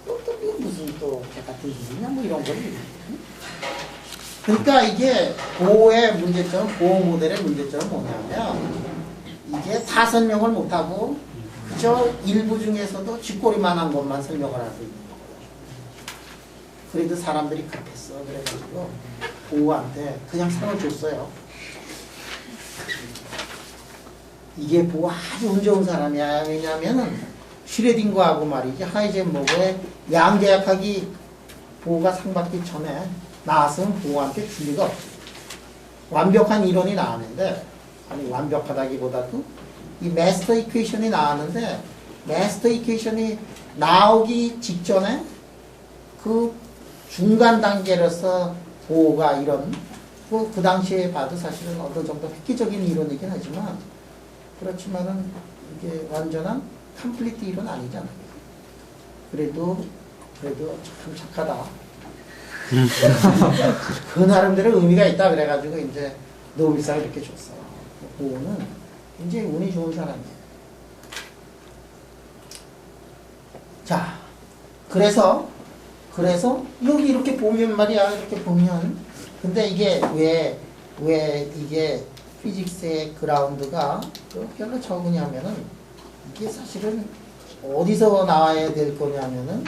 [SPEAKER 1] 또 무슨 또 같은 짓이냐 뭐 이런 거를. 그러니까 이게 보호의 문제점, 보호 모델의 문제점은 뭐냐면 이게 다 설명을 못하고 그저 일부 중에서도 쥐꼬리만한 것만 설명을 하고 있는 거예요. 그래도 사람들이 급했어. 그래가지고 보호한테 그냥 상을 줬어요. 이게 보호 아주 운 좋은 사람이야. 왜냐면은 슈레딩거하고 말이지 하이젠버그의 양자역학이 보호가 상 받기 전에 나왔으면 보호한테 줄 리가 없어. 완벽한 이론이 나왔는데, 아니 완벽하다기보다도 이 마스터 이퀘이션이 나왔는데, 마스터 이퀘이션이 나오기 직전에 그 중간 단계로서 보호가 이런 그 당시에 봐도 사실은 어느 정도 획기적인 이론이긴 하지만, 그렇지만은 이게 완전한 컴플리트 이론 아니잖아요. 그래도 참 착하다. 그 나름대로 의미가 있다 그래가지고 이제 노벨상을 이렇게 줬어. 보호는 굉장히 운이 좋은 사람이에요. 자, 그래서 여기 이렇게 보면 말이야, 이렇게 보면, 근데 이게 왜 이게 피직스의 그라운드가 별로 적으냐면은, 이게 사실은 어디서 나와야 될 거냐면은,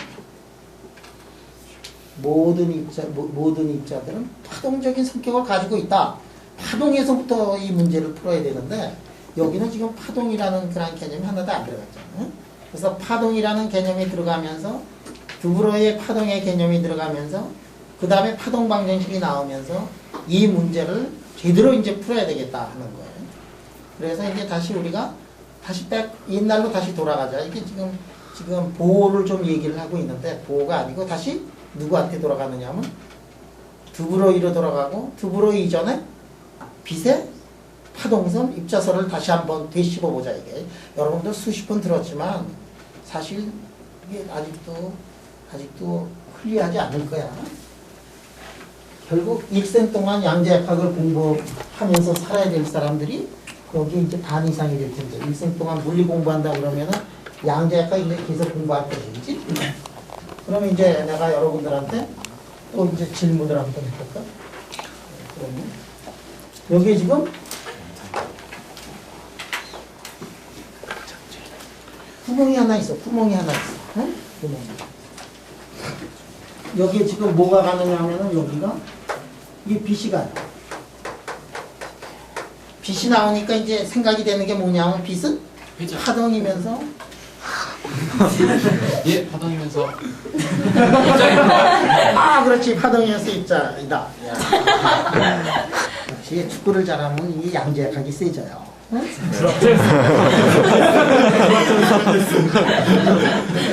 [SPEAKER 1] 모든 입자들은 파동적인 성격을 가지고 있다. 파동에서부터 이 문제를 풀어야 되는데, 여기는 지금 파동이라는 그런 개념이 하나도 안 들어갔잖아요. 그래서 파동이라는 개념이 들어가면서, 듀브로의 파동의 개념이 들어가면서, 그 다음에 파동 방정식이 나오면서 이 문제를 제대로 이제 풀어야 되겠다 하는 거예요. 그래서 이제 다시 우리가 옛날로 다시 돌아가자. 이게 지금 보호를 좀 얘기를 하고 있는데, 보호가 아니고 다시 누구한테 돌아가느냐 하면 듀브로이로 돌아가고, 듀브로이 이전에 빛의 파동선 입자설을 다시 한번 되씹어 보자. 이게 여러분들 수십 번 들었지만 사실 이게 아직도 클리어하지 않을 거야. 결국 일생 동안 양자역학을 공부하면서 살아야 될 사람들이 거기 이제 반 이상이 될 텐데, 일생 동안 물리 공부한다 그러면은 양자역학 이제 계속 공부할 거지. 그러면 이제 내가 여러분들한테 또 이제 질문을 한번 해볼까? 그러면 여기 지금 구멍이 하나 있어. 응? 구멍이. 여기에 지금 뭐가 가느냐 하면은 여기가 이게 빛이 가요. 빛이 나오니까 이제 생각이 되는 게 뭐냐면, 빛은
[SPEAKER 4] 회전.
[SPEAKER 1] 파동이면서
[SPEAKER 4] 예, 파동이면서
[SPEAKER 1] 그렇지, 파동이면서 입자이다. 역시 축구를 잘하면 이 양자역학이 세져요. 응?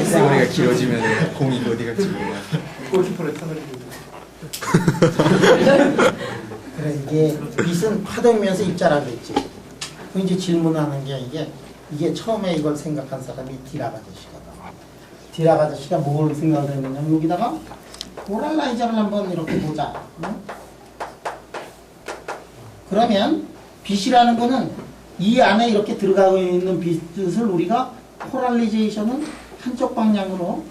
[SPEAKER 6] 세월이가 길어지면 공이 어디 갈지 몰라.
[SPEAKER 2] 골키퍼를 타버리고.
[SPEAKER 1] 그래, 이게 빛은 파동이면서 입자라고 했지. 그 이제 질문하는 게 이게 처음에 이걸 생각한 사람이 디락 아저씨거든. 디락 아저씨가 뭘 생각을 했느냐면, 여기다가 포랄라이저를 한번 이렇게 보자. 응? 그러면 빛이라는 거는 이 안에 이렇게 들어가고 있는 빛을 우리가 포랄리제이션은 한쪽 방향으로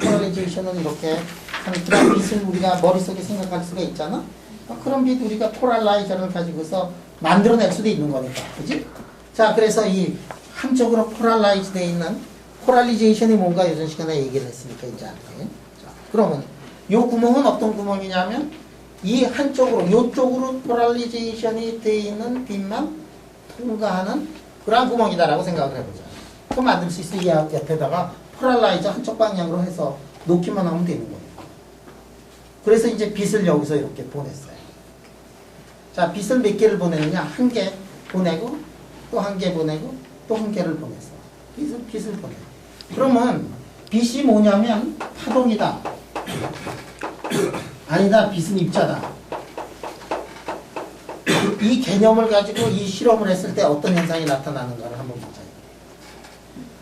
[SPEAKER 1] 포랄리제이션은 이렇게 하는 그런 빛을 우리가 머릿속에 생각할 수가 있잖아. 그런 빛 우리가 포랄라이저를 가지고서 만들어낼 수도 있는 거니까, 그지? 자, 그래서 이 한쪽으로 포랄라이즈 되어 있는 포랄리제이션이 뭔가 이전 시간에 얘기를 했으니까 이제 알게. 자, 그러면 요 구멍은 어떤 구멍이냐면, 이 한쪽으로, 요쪽으로 포랄리제이션이 되어 있는 빛만 통과하는 그런 구멍이다라고 생각을 해보자. 그럼 만들 수 있어. 이 옆에다가 포랄라이저 한쪽 방향으로 해서 놓기만 하면 되는 거예요. 그래서 이제 빛을 여기서 이렇게 보냈어요. 자, 빛을 몇 개를 보내느냐? 한 개 보내고, 또 한 개 보내고, 또 한 개를 보냈어. 빛을 보내. 그러면 빛이 뭐냐면 파동이다. 아니다, 빛은 입자다. 이 개념을 가지고 이 실험을 했을 때 어떤 현상이 나타나는가를 한번 보자.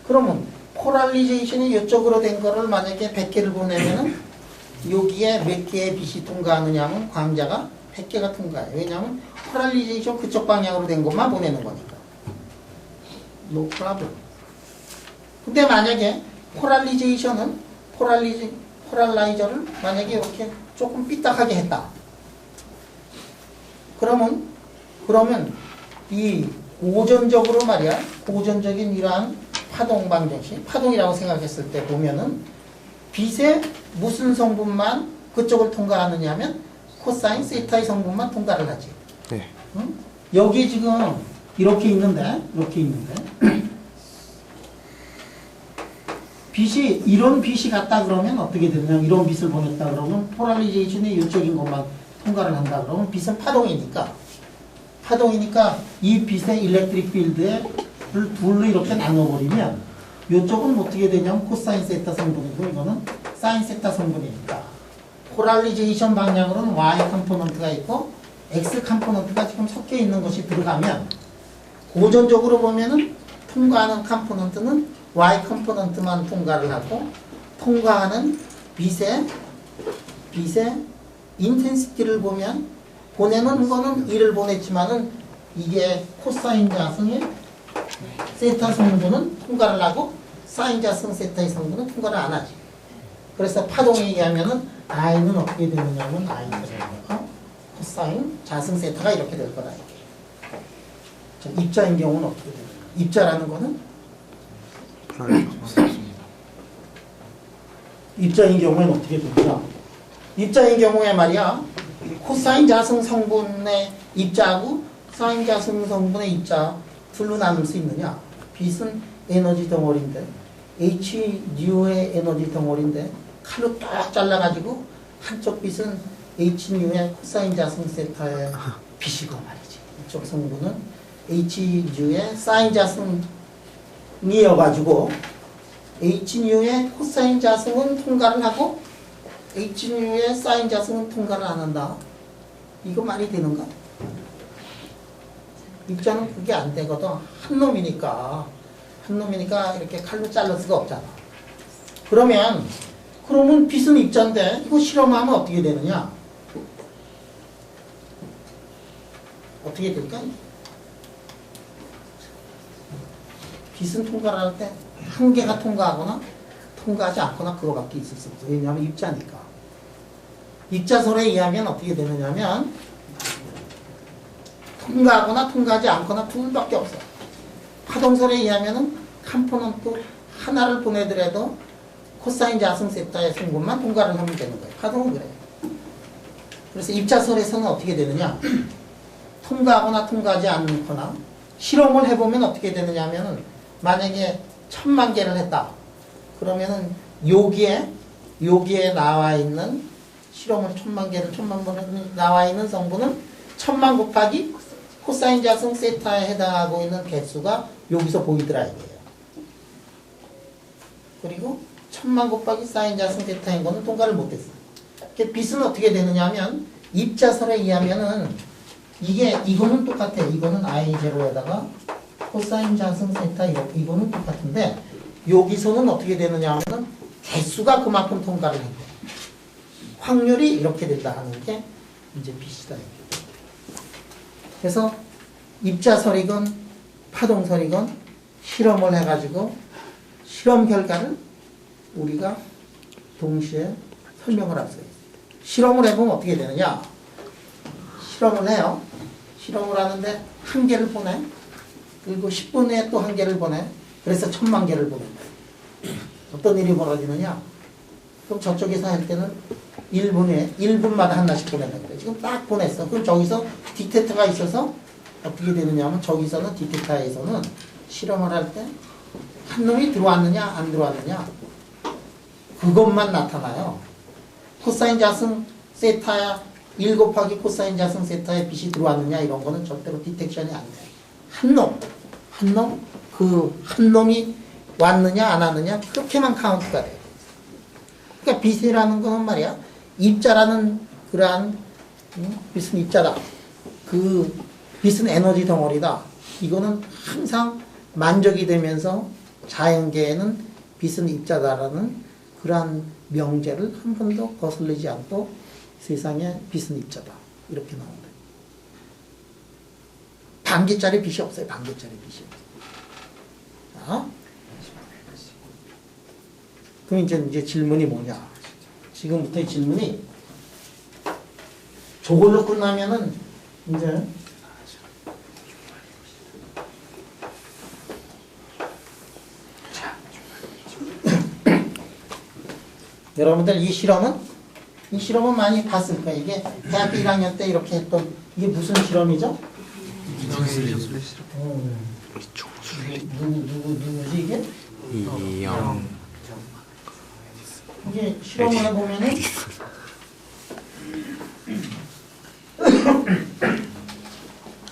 [SPEAKER 1] 그러면 포랄리제이션이 이쪽으로 된 거를 만약에 100개를 보내면은 여기에 몇 개의 빛이 통과하느냐 하면 광자가 100개가 통과해요. 왜냐하면 포랄리제이션 그쪽 방향으로 된 것만 보내는 거니까. No problem. 근데 만약에 포랄라이저를 만약에 이렇게 조금 삐딱하게 했다. 그러면 이 고전적으로 말이야, 고전적인 이러한 파동 방정식, 파동이라고 생각했을 때 보면은 빛의 무슨 성분만 그쪽을 통과하느냐 하면 코사인 세타의 성분만 통과를 하지.
[SPEAKER 3] 네.
[SPEAKER 1] 응? 여기 지금 이렇게 있는데 이런 빛이 갔다 그러면 어떻게 되느냐, 이런 빛을 보냈다 그러면 포랄리제이션이 이쪽인 것만 통과를 한다 그러면 빛은 파동이니까 이 빛의 일렉트릭 필드를 둘로 이렇게 나눠버리면 이쪽은 어떻게 되냐면 코사인 세타 성분이고 이거는 사인 세타 성분이니까 폴라리제이션 방향으로는 Y 컴포넌트가 있고 X 컴포넌트가 지금 섞여 있는 것이 들어가면 고전적으로 보면은 통과하는 컴포넌트는 Y 컴포넌트만 통과를 하고 통과하는 빛의 인텐시티를 보면 보내는 거는 1을 보냈지만은 이게 코사인 자승의 세타 성분은 통과를 하고 사인 자승 세타의 성분은 통과를 안 하지. 그래서 파동에 의하면은 I는 어떻게 되느냐면 I는 코사인 자승 세타가 이렇게 될 거다. 자, 입자인 경우는 어떻게 되느냐? 입자라는 거는 입자인 경우에는 어떻게 되느냐? 입자인 경우에 말이야 코사인 자승 성분의 입자하고 사인 자승 성분의 입자 둘로 나눌 수 있느냐? 빛은 에너지 덩어리인데 H뉴의 에너지 덩어리인데 칼로 딱 잘라가지고 한쪽 빛은 H뉴의 코사인 자승 세타의 빛이고 말이지. 이쪽 성분은 H뉴의 사인 자승이어가지고 H뉴의 코사인 자승은 통과를 하고 H뉴의 사인 자승은 통과를 안 한다. 이거 말이 되는가? 입자는 그게 안 되거든. 한 놈이니까 이렇게 칼로 자를 수가 없잖아. 그러면 빛은 입자인데 이거 실험하면 어떻게 되느냐? 어떻게 될까? 빛은 통과를 할 때 한 개가 통과하거나 통과하지 않거나 그거밖에 있을 수 없어. 왜냐하면 입자니까. 입자설에 의하면 어떻게 되느냐면 통과하거나 통과하지 않거나 둘밖에 없어. 파동설에 의하면은 컴포넌트 하나를 보내더라도 코사인 자승 세타의 성분만 통과를 하면 되는 거예요. 파동은 그래요. 그래서 입자설에서는 어떻게 되느냐? 통과하거나 통과하지 않거나 실험을 해보면 어떻게 되느냐 하면은 만약에 1000만 개를 했다. 그러면은 여기에 나와 있는 실험을 1000만 번을 나와 있는 성분은 1000만 곱하기 코사인 자승 세타에 해당하고 있는 개수가 여기서 보이더라 이거예요. 그리고 1000만 곱하기 사인 자승 세타인 거는 통과를 못했어. 빛은 어떻게 되느냐 하면 입자설에 의하면은 이거는 똑같아. 이거는 I0에다가 코사인 자승 세타 이거는 똑같은데 여기서는 어떻게 되느냐 하면은 개수가 그만큼 통과를 해요. 확률이 이렇게 된다 하는 게 이제 빛이다. 그래서 입자설이건 파동설이건 실험을 해가지고 실험 결과를 우리가 동시에 설명을 할 수 있어요. 실험을 해보면 어떻게 되느냐? 실험을 해요. 실험을 하는데 한 개를 보내. 그리고 10분 후에 또 한 개를 보내. 그래서 1000만 개를 보낸다. 어떤 일이 벌어지느냐? 그럼 저쪽에서 할 때는 1분마다 하나씩 보낸다 그래. 지금 딱 보냈어. 그럼 저기서 디텍터가 있어서 어떻게 되느냐 하면 저기서는 디텍터에서는 실험을 할 때 한 놈이 들어왔느냐 안 들어왔느냐 그것만 나타나요. 코사인 자승 세타야 1 곱하기 코사인 자승 세타의 빛이 들어왔느냐 이런 거는 절대로 디텍션이 안 돼. 한 놈이 왔느냐 안 왔느냐 그렇게만 카운트가 돼. 그러니까 빛이라는 거는 말이야 입자라는 그러한 빛은 입자다. 그 빛은 에너지 덩어리다. 이거는 항상 만족이 되면서 자연계에는 빛은 입자다라는 그러한 명제를 한 번도 거슬리지 않고 세상에 빛은 입자다. 이렇게 나온다. 반개짜리 빛이 없어요. 반개짜리 빛이 없어요. 자, 그럼 이제 질문이 뭐냐? 지금부터의 질문이 저걸로 끝나면은 이제 여러분들 이 실험은 많이 봤을 거예요. 이게 대학교 1학년 때 이렇게 했던 이게 무슨 실험이죠? 누구지 이게? 이게 실험을 해보면은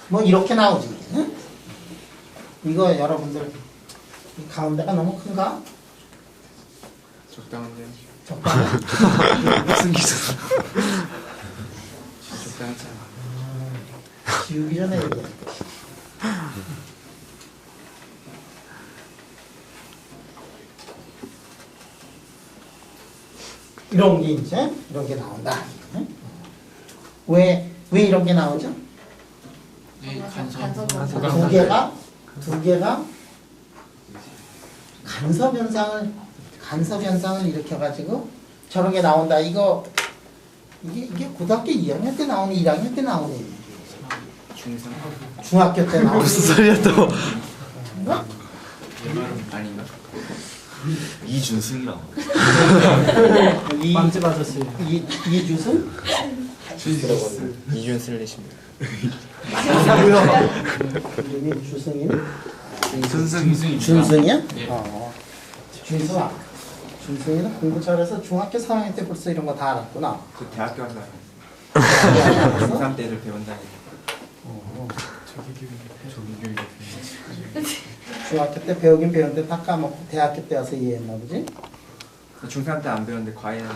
[SPEAKER 1] 뭐 이렇게 나오지. 응? 이거 여러분들 이 가운데가 너무 큰가?
[SPEAKER 6] 적당한데요.
[SPEAKER 1] 적당해?
[SPEAKER 2] 무슨 기준?
[SPEAKER 6] 적당하잖아.
[SPEAKER 1] 지우기 전에 얘기해. 이런 게 이제 이런 게 나온다. 응? 왜 이런 게 나오죠?
[SPEAKER 4] 네,
[SPEAKER 5] 간섭.
[SPEAKER 1] 두 개가 간섭 현상을 일으켜가지고 저런 게 나온다. 이게 고등학교 2학년 때 나오는 1학년 때 나오는 얘기예요.
[SPEAKER 6] 중상.
[SPEAKER 1] 중학교 때 나오는
[SPEAKER 2] 무슨 소리야 또?
[SPEAKER 1] 어?
[SPEAKER 6] 아닌가?
[SPEAKER 7] 이준승이라고.
[SPEAKER 1] 빵집 아저씨. 이주승?
[SPEAKER 6] 이준 슬래시입니다.
[SPEAKER 1] 이름이 주승이?
[SPEAKER 2] 준승.
[SPEAKER 1] 준승이야?
[SPEAKER 4] 네.
[SPEAKER 1] 준승아. 준승이는 공부 잘해서 중학교 3학년 때 벌써 이런 거 다 알았구나.
[SPEAKER 6] 저 대학교 가서
[SPEAKER 1] 알았어?
[SPEAKER 6] 중3 때를 배운다니까.
[SPEAKER 1] 중학교 때 배우긴 배웠는데 다 까먹고 대학교 때 와서 이해했나 보지?
[SPEAKER 6] 중3 때 안 배웠는데 과외는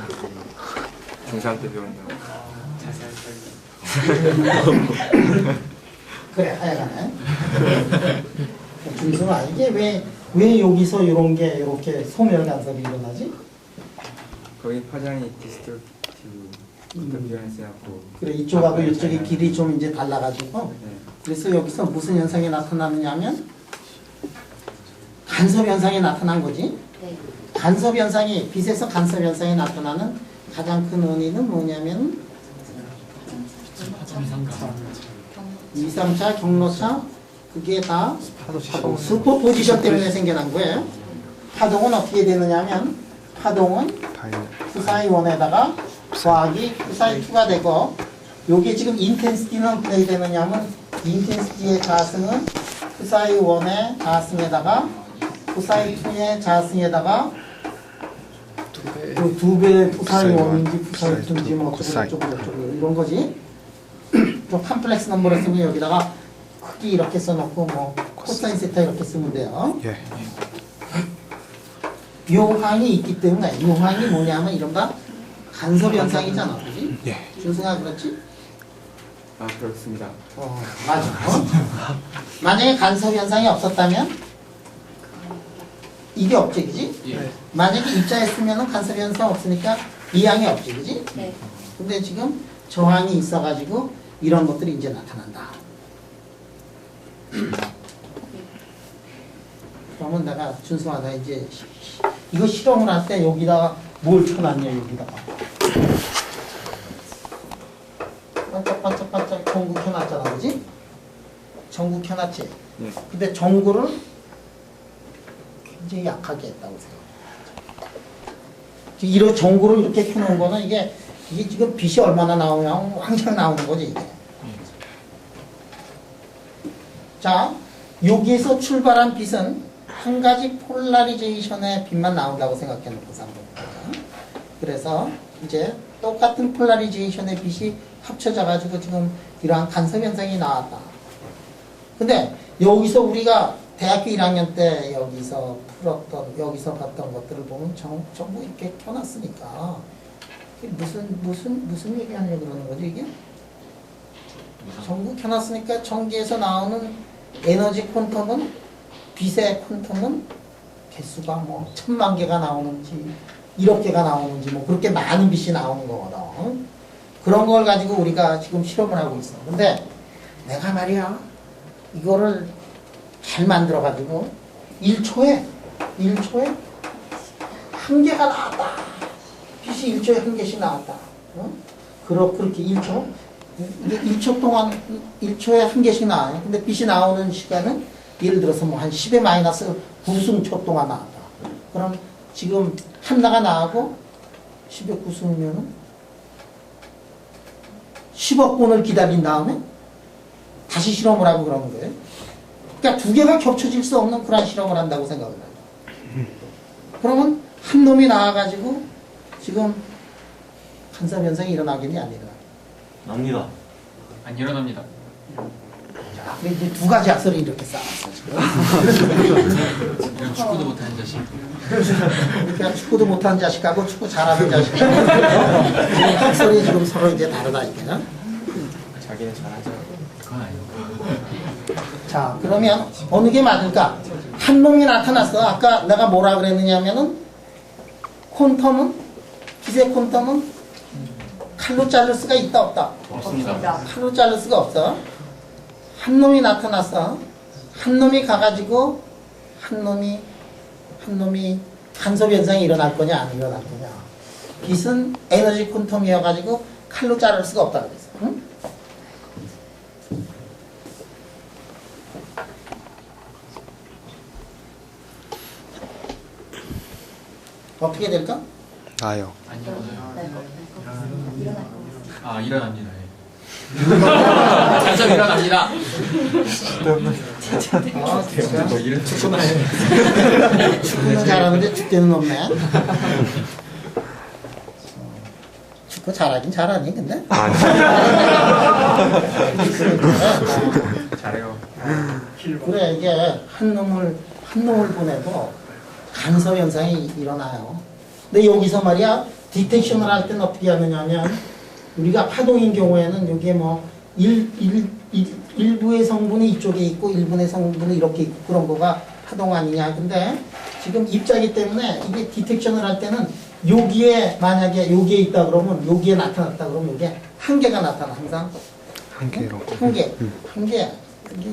[SPEAKER 6] 중3 때 배운다고.
[SPEAKER 1] 그래 하여간에 준승아 이게 왜 여기서 이런 게 이렇게 소멸 간섭이 일어나지?
[SPEAKER 6] 거기 파장이 디스토티브 컨텀비언스하고.
[SPEAKER 1] 그래 이쪽하고 이쪽의 길이 좀 이제 달라가지고
[SPEAKER 6] 네.
[SPEAKER 1] 그래서 여기서 무슨 현상이 나타나느냐면 간섭 현상이 나타난 거지.
[SPEAKER 5] 네.
[SPEAKER 1] 간섭 현상이 빛에서 간섭 현상이 나타나는 가장 큰 원인은 뭐냐면 2, 3차 경로차 그게 다 슈퍼포지션 때문에 생겨난 거예요. 파동은 어떻게 되느냐면 파동은 푸사이 1에다가 더하기 푸사이 2가 되고 요게 지금 인텐시티는 어떻게 되느냐면 인텐시티의 자승은 푸사이 1의 자승에다가 푸사이 2의 자승에다가 두 배 푸사이 1인지 푸사이 2인지 뭐 어쩌고 이런 거지. 좀 컴플렉스 넘버를 쓰면 여기다가 크기 이렇게 써놓고 뭐 코사인 세타 이렇게 쓰면 돼요.
[SPEAKER 3] 예.
[SPEAKER 1] 요항이 있기 때문에 요항이 뭐냐면 이런가 간섭 현상이잖아, 그지?
[SPEAKER 3] 예.
[SPEAKER 1] 준승아 그렇지?
[SPEAKER 6] 아 그렇습니다.
[SPEAKER 1] 맞아. 만약에 간섭 현상이 없었다면 이게 없지, 그지?
[SPEAKER 4] 예.
[SPEAKER 1] 만약에 입자했으면 간섭 현상 없으니까 이 항이 없지, 그지?
[SPEAKER 5] 네.
[SPEAKER 1] 근데 지금 저항이 있어가지고 이런 것들이 이제 나타난다. 그러면 내가 준수하다 이제 이거 실험을 할 때 여기다가 뭘 쳐놨냐 여기다가 반짝반짝반짝 전구 켜놨잖아, 그지? 전구 켜놨지?
[SPEAKER 6] 네.
[SPEAKER 1] 근데 전구를 굉장히 약하게 했다고 생각해. 이런 전구를 이렇게 켜놓은 거는 이게 지금 빛이 얼마나 나오냐면 왕창 나오는 거지 이게. 자, 여기에서 출발한 빛은 한 가지 폴라리제이션의 빛만 나온다고 생각해 놓고 산 겁니다. 그래서 이제 똑같은 폴라리제이션의 빛이 합쳐져 가지고 지금 이러한 간섭 현상이 나왔다. 근데 여기서 우리가 대학교 1학년 때 여기서 여기서 봤던 것들을 보면 전부 이렇게 켜놨으니까 무슨 얘기하려고 그러는 거지 이게? 전부 켜놨으니까 전기에서 나오는 에너지 퀀텀은 빛의 퀀텀은 개수가 뭐 1000만 개가 나오는지 1억 개가 나오는지 뭐 그렇게 많은 빛이 나오는 거거든. 그런 걸 가지고 우리가 지금 실험을 하고 있어. 근데 내가 말이야 이거를 잘 만들어 가지고 1초에 한 개가 나왔다. 빛이 1초에 한 개씩 나왔다. 그렇게 1초? 이게 1초 동안 1초에 한 개씩 나와요. 근데 빛이 나오는 시간은 예를 들어서 뭐 한 10의 마이너스 9승초 동안 나왔다. 그럼 지금 하나가 나오고 10의 9승이면은 10억 분을 기다린 다음에 다시 실험을 하고 그러는 거예요. 그러니까 두 개가 겹쳐질 수 없는 그런 실험을 한다고 생각을 해요. 그러면 한 놈이 나와가지고 지금 간섭 현상이 일어나겠니 안 일어나?
[SPEAKER 7] 납니다.
[SPEAKER 4] 안 일어납니다.
[SPEAKER 1] 자, 그래 이제 두 가지 학설이 이렇게 쌓았어 지금.
[SPEAKER 4] 이런 축구도 못하는 자식.
[SPEAKER 1] 그러니까 축구도 못하는 자식하고 축구 잘하는 자식하고 학설이 지금 서로 이제 다르다니까.
[SPEAKER 6] 자기는 잘하죠.
[SPEAKER 4] 그건 아니고.
[SPEAKER 1] 자, 그러면 어느 게 맞을까? 한 놈이 나타났어. 아까 내가 뭐라 그랬느냐면은 콘텀은 빛의 콘텀은 칼로 자를 수가 있다 없다.
[SPEAKER 4] 없습니다.
[SPEAKER 1] 칼로 자를 수가 없어. 한 놈이 나타났어. 한 놈이 가가지고 한 놈이 간섭 현상이 일어날 거냐 안 일어날 거냐. 빛은 에너지 콘텀이어가지고 칼로 자를 수가 없다 그랬어. 응? 어떻게 될까?
[SPEAKER 3] 나요.
[SPEAKER 4] 안 일어나요.
[SPEAKER 5] 일어날 거.
[SPEAKER 4] 아, 일어납니다. 예. 간섭 일어납니다.
[SPEAKER 1] 아, 진짜.
[SPEAKER 6] 뭐 이런 축구나요.
[SPEAKER 1] 축구는 잘하는데 축제는 없네. 축구 잘하긴 잘하니 근데?
[SPEAKER 6] 잘해요.
[SPEAKER 1] 그래 이게 한 놈을 보내도 간섭 현상이 일어나요. 근데 여기서 말이야 디텍션을 할 때는 어떻게 하느냐면 우리가 파동인 경우에는 여기에 뭐 일부의 성분이 이쪽에 있고 일부의 성분이 이렇게 있고 그런 거가 파동 아니냐. 근데 지금 입자기 때문에 이게 디텍션을 할 때는 여기에 만약에 여기에 있다 그러면 여기에 나타났다 그러면 여기에 한 개가 나타나 항상.
[SPEAKER 3] 한 개로.
[SPEAKER 1] 한 개.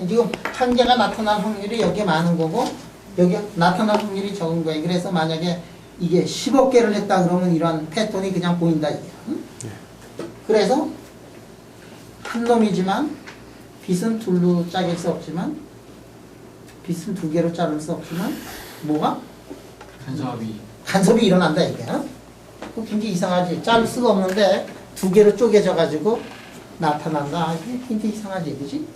[SPEAKER 1] 지금 한 개가 나타날 확률이 여기에 많은 거고 여기 나타날 확률이 적은 거예요. 그래서 만약에 이게 10억 개를 했다 그러면 이런 패턴이 그냥 보인다 이게. 응? 그래서 한 놈이지만 빛은 둘로 짜길 수 없지만 빛은 두 개로 자를 수 없지만 뭐가? 간섭이 일어난다 이게. 그 굉장히 이상하지. 자를 수가 없는데 두 개로 쪼개져 가지고 나타난다. 이게 굉장히 이상하지, 그지?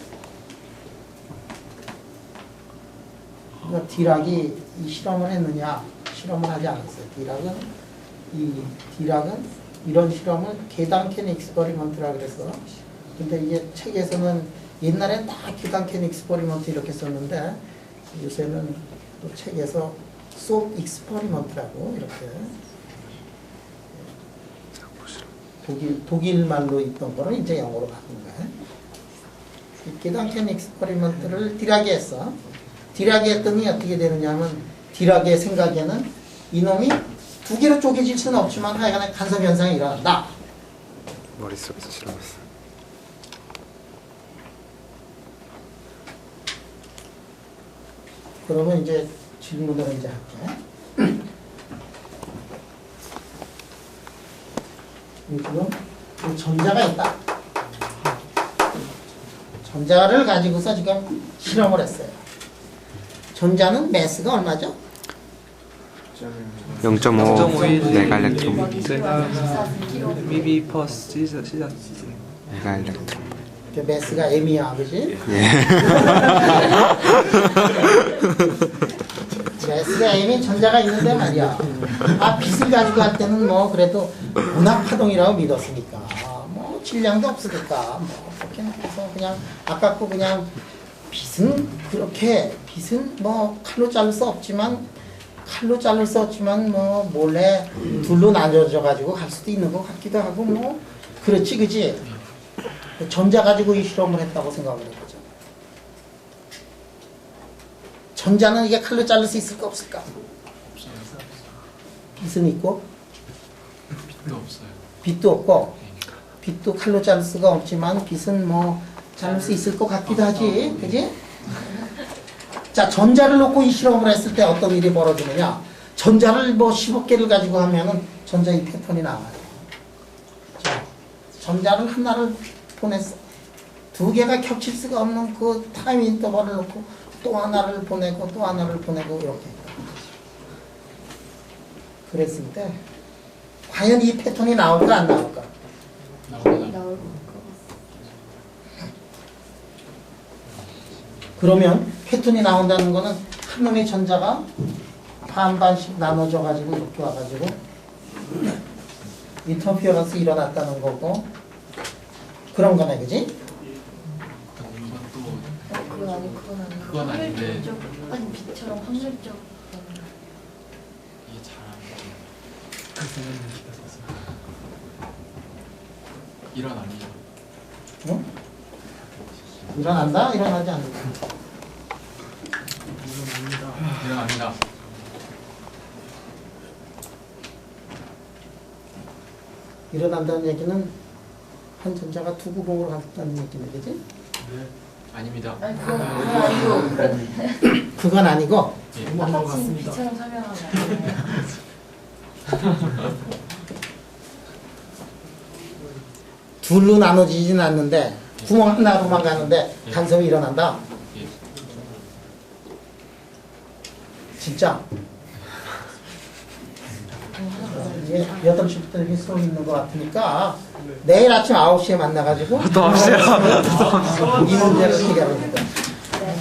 [SPEAKER 1] 그러니까 디락이 이 실험을 했느냐? 실험을 하지 않았어요. 디락은 이런 실험을 게단켄 익스퍼리먼트라 그래서. 근데 이게 책에서는 옛날엔 다 게단켄 익스퍼리먼트 이렇게 썼는데 요새는 또 책에서 소 익스퍼리먼트라고 이렇게 독일 말로 있던 거를 이제 영어로 바꾼 거예요. 게단켄 익스퍼리먼트를 디락이 했어. 디락이 했더니 어떻게 되느냐면 디락의 생각에는 이놈이 두 개로 쪼개질 수는 없지만 하여간에 간섭 현상이 일어난다.
[SPEAKER 3] 머릿속에서 실험했어.
[SPEAKER 1] 그러면 이제 질문을 이제 할게. 지금 전자가 있다. 전자를 가지고서 지금 실험을 했어요. 전자는 매스가 얼마죠?
[SPEAKER 3] 0.5 메가일렉트론.
[SPEAKER 2] 제가 미비 퍼스 시작.
[SPEAKER 3] 메가일렉트론.
[SPEAKER 1] 매스가 M이야, 그지? 매스가 M이 전자가 있는데 말이야. 아, 빛을 가지고 할 때는 뭐 그래도 문학파동이라고 믿었으니까. 뭐 질량도 없으니까. 뭐 그렇게 해서 그냥 아깝고 그냥 빛은 뭐 칼로 자를 수 없지만 뭐 몰래 둘로 나눠져 가지고 갈 수도 있는 것 같기도 하고 뭐 그렇지, 그지? 전자 가지고 이 실험을 했다고 생각을 해보자. 전자는 이게 칼로 자를 수 있을까 없을까? 빛은 있고
[SPEAKER 4] 빛도 없어요.
[SPEAKER 1] 빛도 없고 빛도 칼로 자를 수가 없지만 빛은 뭐 자를 수 있을 것 같기도 하지, 그지? 자, 전자를 놓고 이 실험을 했을 때 어떤 일이 벌어지느냐? 전자를 뭐 10억 개를 가지고 하면은 전자 이 패턴이 나와요. 자, 전자를 하나를 보냈어. 두 개가 겹칠 수가 없는 그 타임 인터벌을 놓고 또 하나를 보내고 또 하나를 보내고 이렇게. 그랬을 때 과연 이 패턴이 나올까 안 나올까?
[SPEAKER 4] 나옵니다.
[SPEAKER 1] 그러면 패턴이 나온다는 거는 한 놈의 전자가 반반씩 나눠져 가지고 이렇게 와가지고 인터피어런스 일어났다는 거고 그런 거네, 그지?
[SPEAKER 4] 그건 아닌데
[SPEAKER 5] 확률적 아니 빛처럼 확률적
[SPEAKER 4] 이게 잘하는 일어납니다.
[SPEAKER 1] 응? 일어난다? 일어나지 않는다.
[SPEAKER 4] 일어납니다.
[SPEAKER 1] 일어난다는 얘기는 한 전자가 두 구멍으로 간다는 얘기네, 그지?
[SPEAKER 4] 아닙니다.
[SPEAKER 5] 아니 그건 아니고
[SPEAKER 1] 그건 아니고
[SPEAKER 5] 똑같이 빛처럼 설명하면 안 돼요.
[SPEAKER 1] 둘로 나눠지진 않는데 구멍 하나로만 가는데 간섭이 일어난다.
[SPEAKER 4] 예.
[SPEAKER 1] 진짜? 이게 8시부터 이렇게 써 있는 것 같으니까 내일 아침 9시에 만나가지고
[SPEAKER 3] 또 없어요.
[SPEAKER 1] 이 문제를 해결합니다.
[SPEAKER 5] 네.